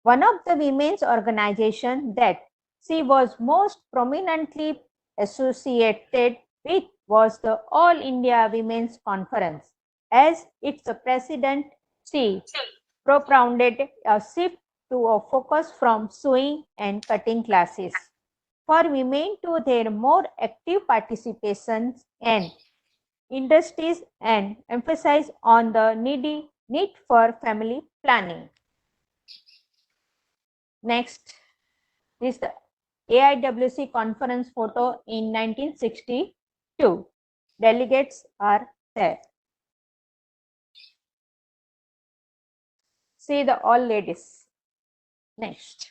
Speaker 10: One of the women's organizations that she was most prominently associated with was the All India Women's Conference. As its president, she propounded a shift to a focus from sewing and cutting classes for women to their more active participation in industries and emphasize on the need for family planning. Next is the AIWC conference photo in 1962. Delegates are there. See the all ladies. Next.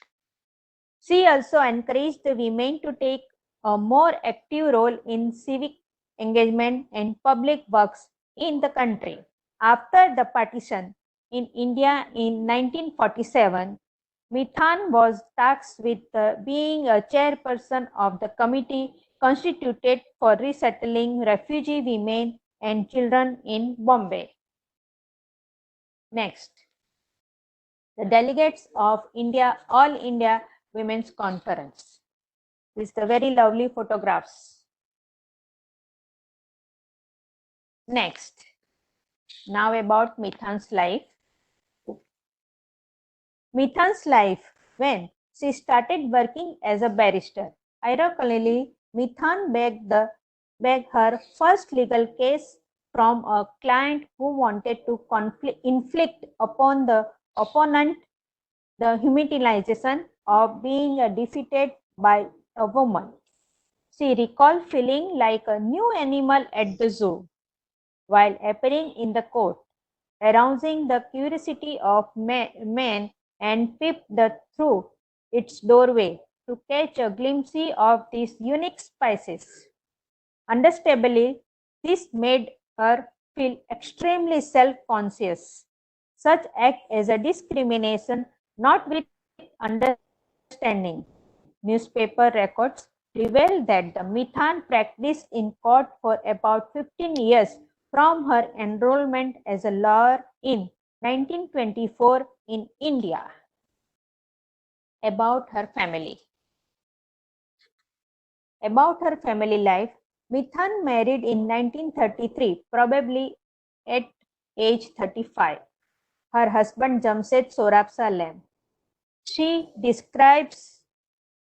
Speaker 10: She also encouraged the women to take a more active role in civic engagement and public works in the country. After the partition in India in 1947, Mithan was tasked with being a chairperson of the committee constituted for resettling refugee women and children in Bombay. Next, the delegates of All India Women's Conference. These are the very lovely photographs. Next, now about Mithan's life. Mithan's life when she started working as a barrister. Ironically, Mithan begged her first legal case from a client who wanted to inflict upon the opponent the humiliation of being defeated by a woman. She recalled feeling like a new animal at the zoo while appearing in the court, arousing the curiosity of men and peeped through its doorway to catch a glimpse of these unique spices. Understandably, this made her feel extremely self-conscious. Such act as a discrimination not with understanding. Newspaper records reveal that the Mithan practiced in court for about 15 years from her enrollment as a lawyer in 1924 in India. About her family. About her family life, Mithan married in 1933, probably at age 35. Her husband Jamshed Sorab Salem. She describes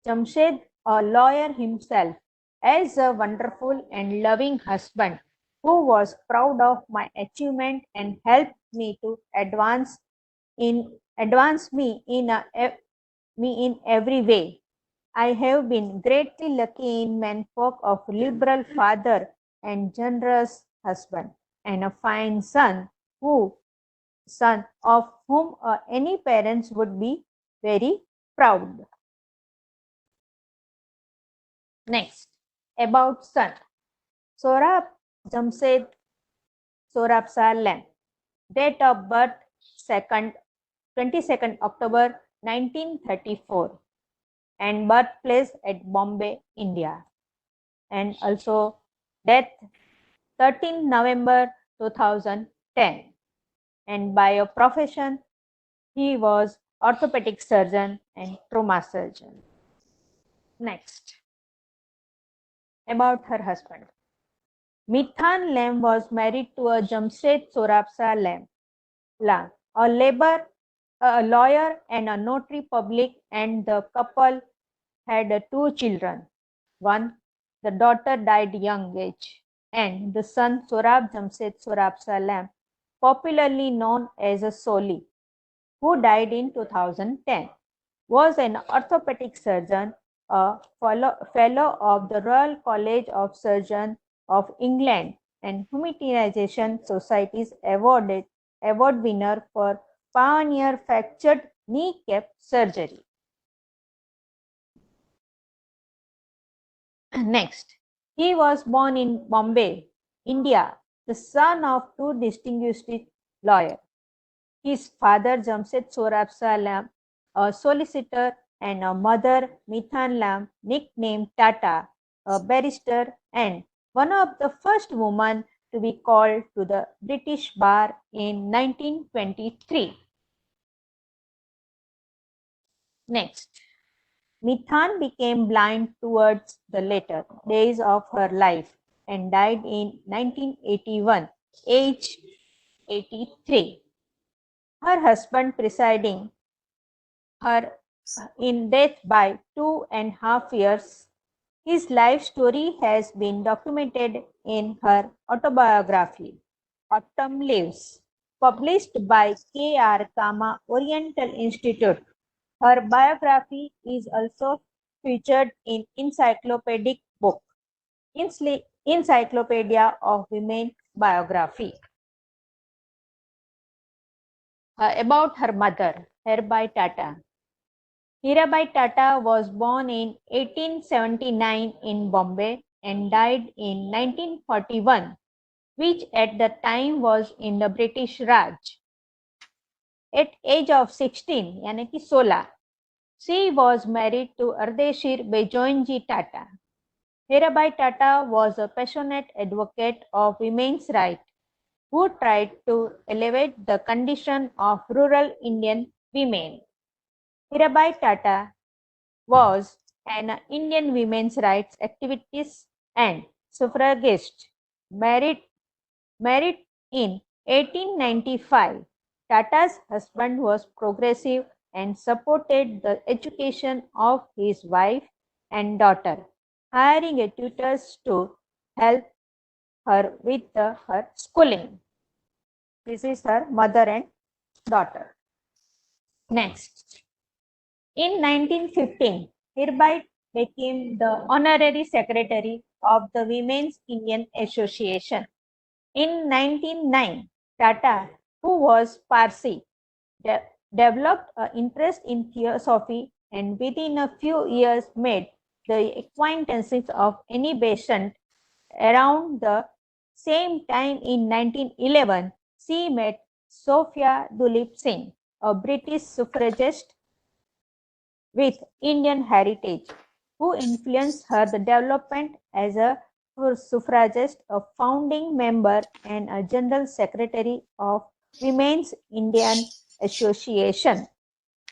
Speaker 10: Jamshed, a lawyer himself, as a wonderful and loving husband who was proud of my achievement and helped me to advance me in every way. I have been greatly lucky in menfolk of liberal father and generous husband, and a fine son of whom any parents would be very proud. Next, about son. Sorab Jamshed Sorab Salem. Date of birth 22nd October 1934 and birthplace at Bombay, India. And also death 13 November 2010. And by a profession, he was orthopedic surgeon and trauma surgeon. Next, about her husband. Mithan Lem was married to a Jamshed Sorabsa Lem, a lawyer and a notary public, and the couple had two children. One, the daughter died young age, and the son Sorab Jamshed Sorabsa Lem, popularly known as a Soli, who died in 2010, was an orthopedic surgeon, a fellow of the Royal College of Surgeons of England and Humanitarian Society's award winner for pioneer fractured kneecap surgery. Next, he was born in Bombay, India, the son of two distinguished lawyers. His father, Jamshed Sorab Salam, a solicitor, and a mother, Mithan Lam, nicknamed Tata, a barrister, and one of the first women to be called to the British bar in 1923. Next, Mithan became blind towards the later days of her life and died in 1981, age 83. Her husband preceding her in death by 2.5 years. His life story has been documented in her autobiography, Autumn Leaves, published by K.R. Kama Oriental Institute. Her biography is also featured in encyclopedic book, Encyclopedia of Women Biography. about her mother, Mirabai Tata. Mirabai Tata was born in 1879 in Bombay and died in 1941, which at the time was in the British Raj. At age of 16, यानी कि 16, she was married to Ardeshir Bejoinji Tata. Mirabai Tata was a passionate advocate of women's rights who tried to elevate the condition of rural Indian women. Mirabai Tata was an Indian women's rights activist and suffragist. Married in 1895, Tata's husband was progressive and supported the education of his wife and daughter, hiring tutors to help her with her schooling. This is her mother and daughter. Next. In 1915, Mirabai became the Honorary Secretary of the Women's Indian Association. In 1909, Tata, who was Parsi, developed an interest in theosophy and within a few years made the acquaintances of Annie Besant. Around the same time in 1911, she met Sophia Dulip Singh, a British suffragist with Indian heritage, who influenced her the development as a suffragist, a founding member and a general secretary of Women's Indian Association.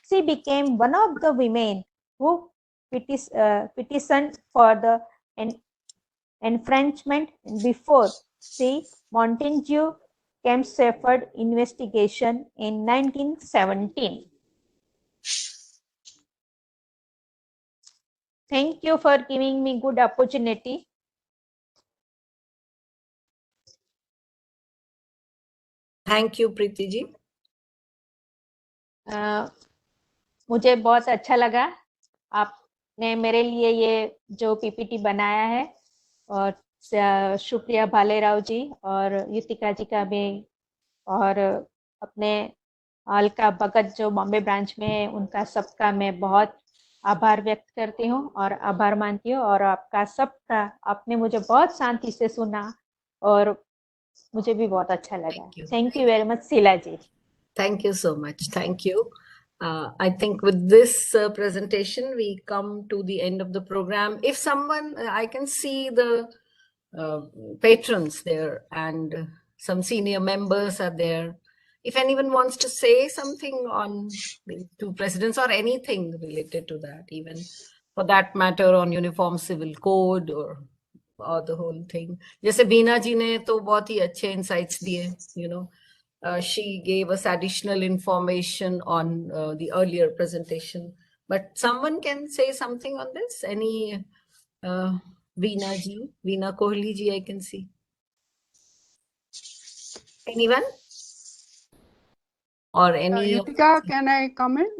Speaker 10: She became one of the women who petitioned for the enfranchisement before the Montagu Kempsford investigation in 1917. Thank you for giving me good opportunity.
Speaker 1: Thank you, Preeti ji.
Speaker 10: मुझे बहुत अच्छा लगा आपने मेरे लिए ये जो PPT बनाया है, और शुक्रिया भालेराव जी और युतिका जी का भी, और अपने अलका भगत जो बॉम्बे ब्रांच में है उनका सबका मैं बहुत आभार व्यक्त करती हूँ और आभार मानती हूँ, और आपका सबका आपने मुझे बहुत शांति से सुना और मुझे भी बहुत अच्छा लगा. Thank you very much, Sheila ji.
Speaker 1: Thank you so much. Thank you. I think with this presentation, we come to the end of the program. If someone, I can see the patrons there and some senior members are there. If anyone wants to say something on the two presidents or anything related to that, even for that matter on uniform civil code or the whole thing. जैसे बीना जी ने तो बहुत ही अच्छे insights दिए, you know. She gave us additional information on the earlier presentation. But someone can say something on this? Any Veena ji, Veena Kohli ji, I can see. Anyone? Or any?
Speaker 11: Yutika, can I come in?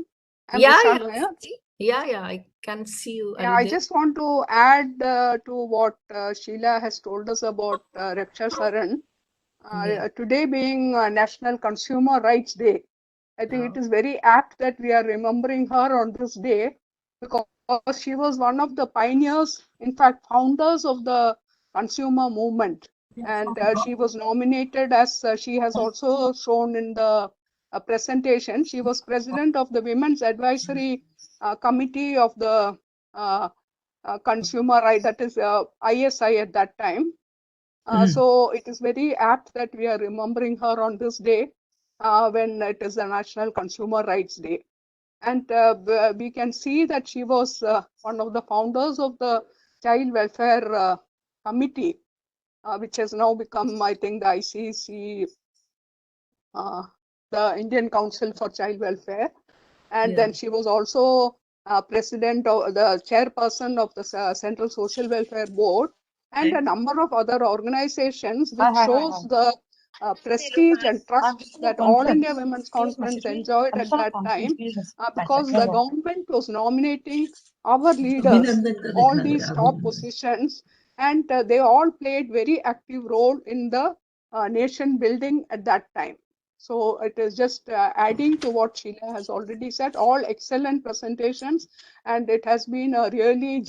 Speaker 1: Yeah, I can see you.
Speaker 11: Yeah, I just want to add to what Sheila has told us about Rakshasaran. Today being National Consumer Rights Day, I think it is very apt that we are remembering her on this day, because she was one of the pioneers, in fact, founders of the consumer movement. And she was nominated, as she has also shown in the presentation, she was president of the Women's Advisory Committee of the Consumer Right, that is ISI at that time. So it is very apt that we are remembering her on this day when it is the National Consumer Rights Day. And we can see that she was one of the founders of the Child Welfare Committee, which has now become, I think, the ICC, the Indian Council for Child Welfare. And then she was also president of the chairperson of the Central Social Welfare Board, and a number of other organizations, which shows the prestige and trust that All India Women's Conference enjoyed at that time, because the government was nominating our leaders, all these top positions, and they all played very active role in the nation building at that time. So it is just adding to what Sheila has already said. All excellent presentations, and it has been a really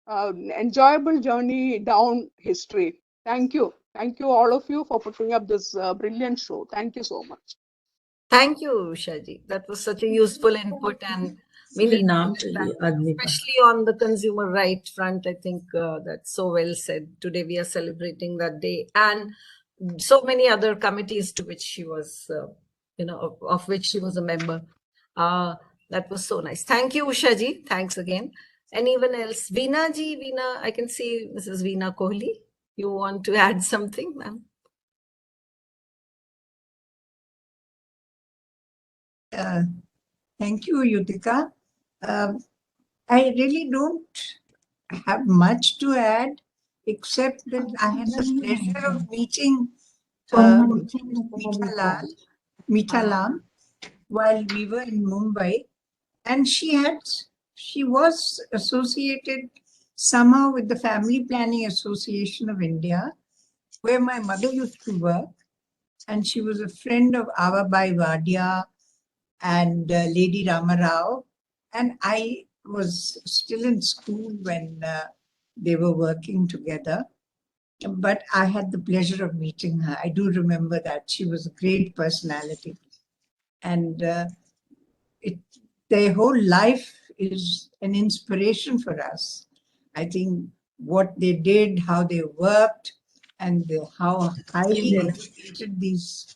Speaker 11: enjoyable journey down history. Thank you. Thank you all of you for putting up this brilliant show. Thank you so much.
Speaker 1: Thank you, Ushaji. That was such a useful input and we need especially on the consumer right front. I think that's so well said. Today we are celebrating that day and so many other committees to which she was, of which she was a member. That was so nice. Thank you, Ushaji. Thanks again. Anyone else? Veena ji, Veena, I can see Mrs. Veena Kohli. You want to add something, ma'am?
Speaker 12: Thank you, Yutika. I really don't have much to add, except that I had the pleasure of meeting Mitha Lam while we were in Mumbai, and she was associated somehow with the Family Planning Association of India, where my mother used to work, and she was a friend of Avabai Wadia and Lady Ramarao, and I was still in school when they were working together, but I had the pleasure of meeting her. I do remember that. She was a great personality, and their whole life is an inspiration for us. I think what they did, how they worked, and how highly educated these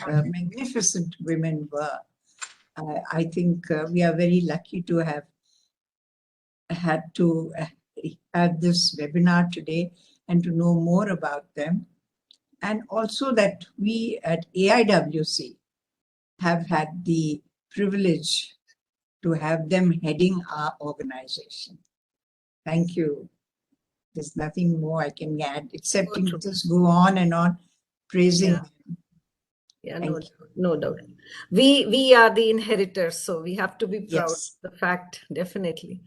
Speaker 12: magnificent women were. I think we are very lucky to have had to have this webinar today and to know more about them. And also that we at AIWC have had the privilege to have them heading our organization. Thank you. There's nothing more I can add, except to just go on and on praising them.
Speaker 1: Yeah, no doubt. We are the inheritors, so we have to be proud of the fact, definitely.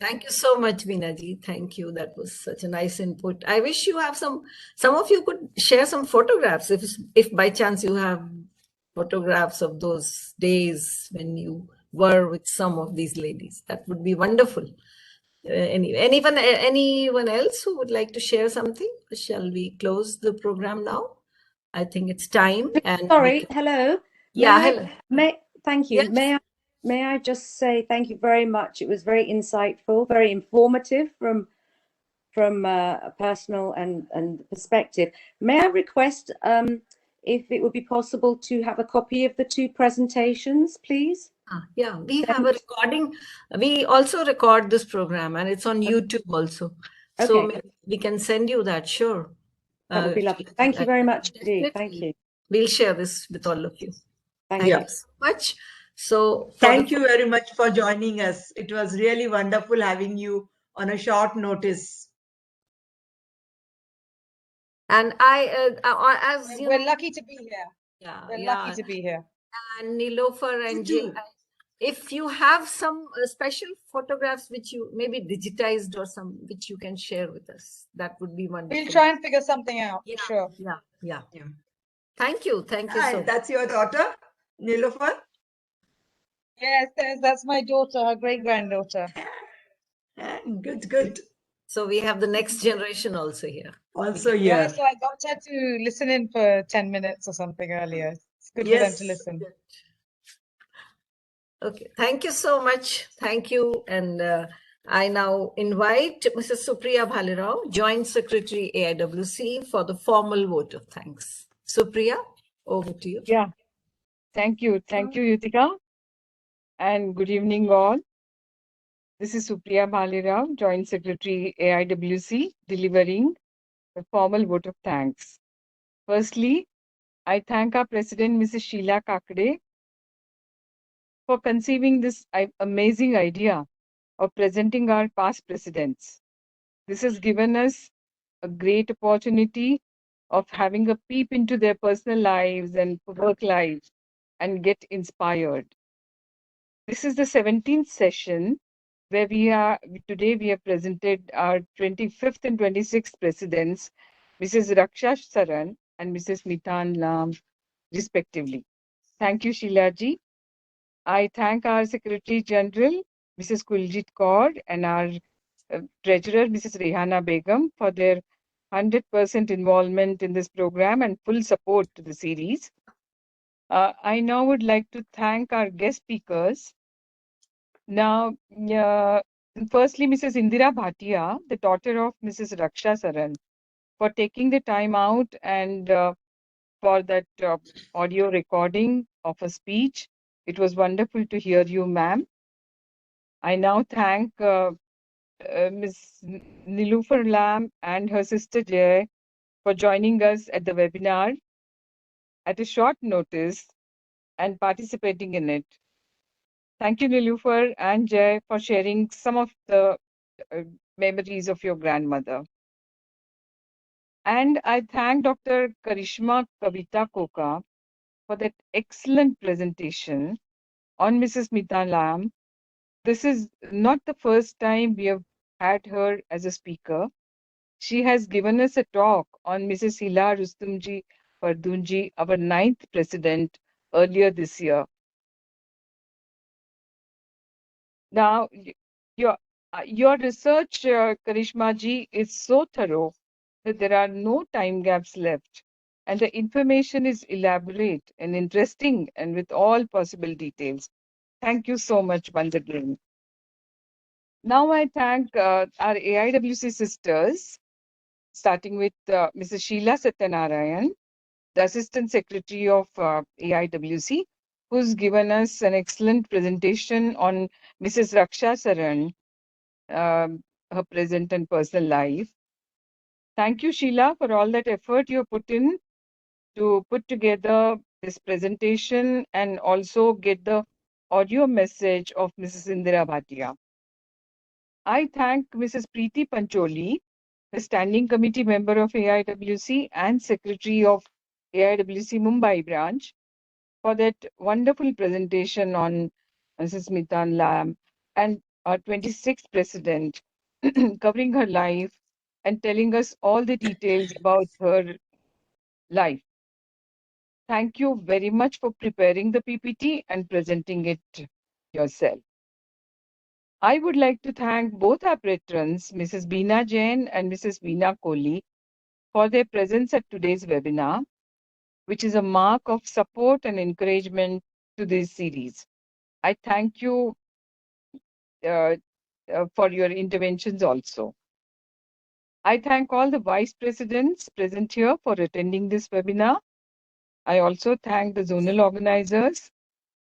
Speaker 1: Thank you so much, Veena-ji. Thank you. That was such a nice input. I wish you have some of you could share some photographs if by chance you have photographs of those days when you were with some of these ladies. That would be wonderful. Anyone else who would like to share something? Shall we close the program now? I think it's time. And
Speaker 9: sorry, hello.
Speaker 1: Yeah, hello.
Speaker 9: Thank you.
Speaker 1: Yes.
Speaker 9: May I just say thank you very much. It was very insightful, very informative from a personal and perspective. May I request if it would be possible to have a copy of the two presentations, please?
Speaker 1: Yeah, we have a recording. We also record this program and it's on YouTube also. So we can send you that, sure.
Speaker 9: That would be lovely. Thank you very much indeed. Thank you.
Speaker 1: We'll share this with all of you. Thank you so much. So
Speaker 2: thank you very much for joining us. It was really wonderful having you on a short notice.
Speaker 1: And as you
Speaker 7: we're
Speaker 1: know,
Speaker 7: lucky to be here.
Speaker 1: Yeah,
Speaker 7: we're lucky to be here.
Speaker 1: And Nilofer and Jay, if you have some special photographs which you maybe digitized or some which you can share with us, that would be wonderful.
Speaker 7: We'll try and figure something out.
Speaker 1: Yeah,
Speaker 7: sure.
Speaker 1: Yeah. Thank you so much.
Speaker 2: That's your daughter, Nilofer?
Speaker 7: Yes, that's my daughter, her great-granddaughter.
Speaker 2: Good.
Speaker 1: So we have the next generation also here.
Speaker 7: Yeah, so I got her to listen in for 10 minutes or something earlier. It's good for them to listen.
Speaker 1: Okay, thank you so much. Thank you. And I now invite Mrs. Supriya Bhalirao, Joint Secretary AIWC, for the formal vote of thanks. Supriya, over to you.
Speaker 13: Yeah, thank you. Thank you, Yutika. And good evening, all. This is Supriya Bhalirao, Joint Secretary AIWC, delivering the formal vote of thanks. Firstly, I thank our President, Mrs. Sheila Kakade, for conceiving this amazing idea of presenting our past presidents. This has given us a great opportunity of having a peep into their personal lives and work lives and get inspired. This is the 17th session where today we have presented our 25th and 26th presidents, Mrs. Rakshasaran and Mrs. Mithan Lam, respectively. Thank you, Sheila ji. I thank our Secretary General, Mrs. Kuljit Kaur, and our Treasurer, Mrs. Rehana Begum, for their 100% involvement in this program and full support to the series. I now would like to thank our guest speakers. Now, firstly, Mrs. Indira Bhatia, the daughter of Mrs. Rakshasaran, for taking the time out and for that audio recording of a speech. It was wonderful to hear you, ma'am. I now thank Ms. Nilufar Lam and her sister Jay for joining us at the webinar at a short notice and participating in it. Thank you, Nilufar and Jay, for sharing some of the memories of your grandmother. And I thank Dr. Karishma Gavita for that excellent presentation on Mrs. Mithan Lam. This is not the first time we have had her as a speaker. She has given us a talk on Mrs. Hila Rustumji Pardunji, our 9th president, earlier this year. Now, your research, Karishma ji, is so thorough that there are no time gaps left, and the information is elaborate and interesting and with all possible details. Thank you so much once again. Now I thank our AIWC sisters, starting with Mrs. Sheila Satyanarayan, the Assistant Secretary of AIWC, who's given us an excellent presentation on Mrs. Rakshasaran, her present and personal life. Thank you, Sheila, for all that effort you put in to put together this presentation and also get the audio message of Mrs. Indira Bhatia. I thank Mrs. Preeti Pancholi, the Standing Committee member of AIWC and Secretary of AIWC Mumbai branch, for that wonderful presentation on Mrs. Mithan Lam and our 26th president, covering her life and telling us all the details about her life. Thank you very much for preparing the PPT and presenting it yourself. I would like to thank both our patrons, Mrs. Beena Jain and Mrs. Veena Kohli, for their presence at today's webinar, which is a mark of support and encouragement to this series. I thank you for your interventions also. I thank all the vice presidents present here for attending this webinar. I also thank the zonal organizers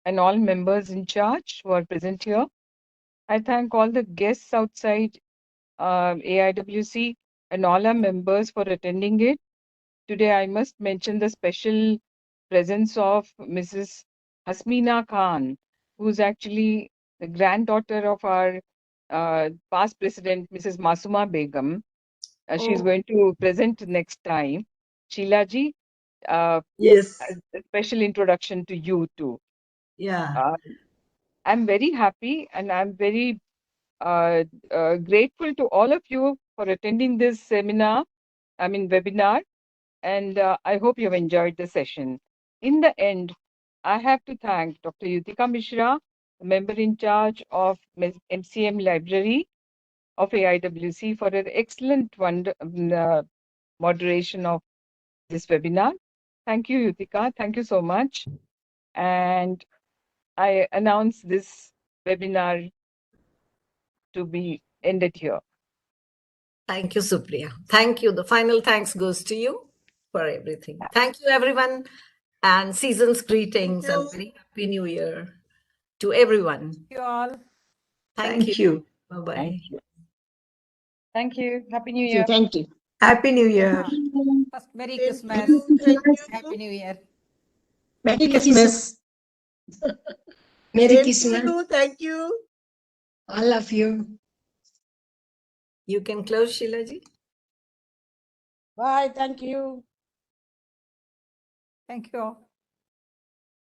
Speaker 13: and all members in charge who are present here. I thank all the guests outside AIWC and all our members for attending it. Today, I must mention the special presence of Mrs. Hasmina Khan, who's actually the granddaughter of our past president, Mrs. Masuma Begum. She's going to present next time. Sheila ji,
Speaker 2: Yes.
Speaker 13: a special introduction to you too.
Speaker 2: Yeah.
Speaker 13: I'm very happy and I'm very grateful to all of you for attending this webinar, and I hope you have enjoyed the session. In the end, I have to thank Dr. Yutika Mishra, the member in charge of MCM Library of AIWC, for her excellent moderation of this webinar. Thank you, Yutika. Thank you so much. And I announce this webinar to be ended here.
Speaker 1: Thank you, Supriya. Thank you. The final thanks goes to you for everything. Thank you, everyone. And season's greetings and very happy new year to everyone.
Speaker 4: Thank you all.
Speaker 2: Thank you.
Speaker 1: Bye-bye.
Speaker 13: Thank you.
Speaker 7: Thank you. Happy New Year.
Speaker 5: Thank you.
Speaker 2: Happy New Year.
Speaker 4: First, Merry
Speaker 2: Thank
Speaker 4: Christmas.
Speaker 2: you. Thank you.
Speaker 4: Happy New Year.
Speaker 14: Merry Christmas. Merry
Speaker 2: Same to
Speaker 14: Christmas,
Speaker 2: you. Thank you.
Speaker 14: all of you.
Speaker 1: You can close, Sheila ji.
Speaker 5: Bye. Thank you.
Speaker 4: Thank you all.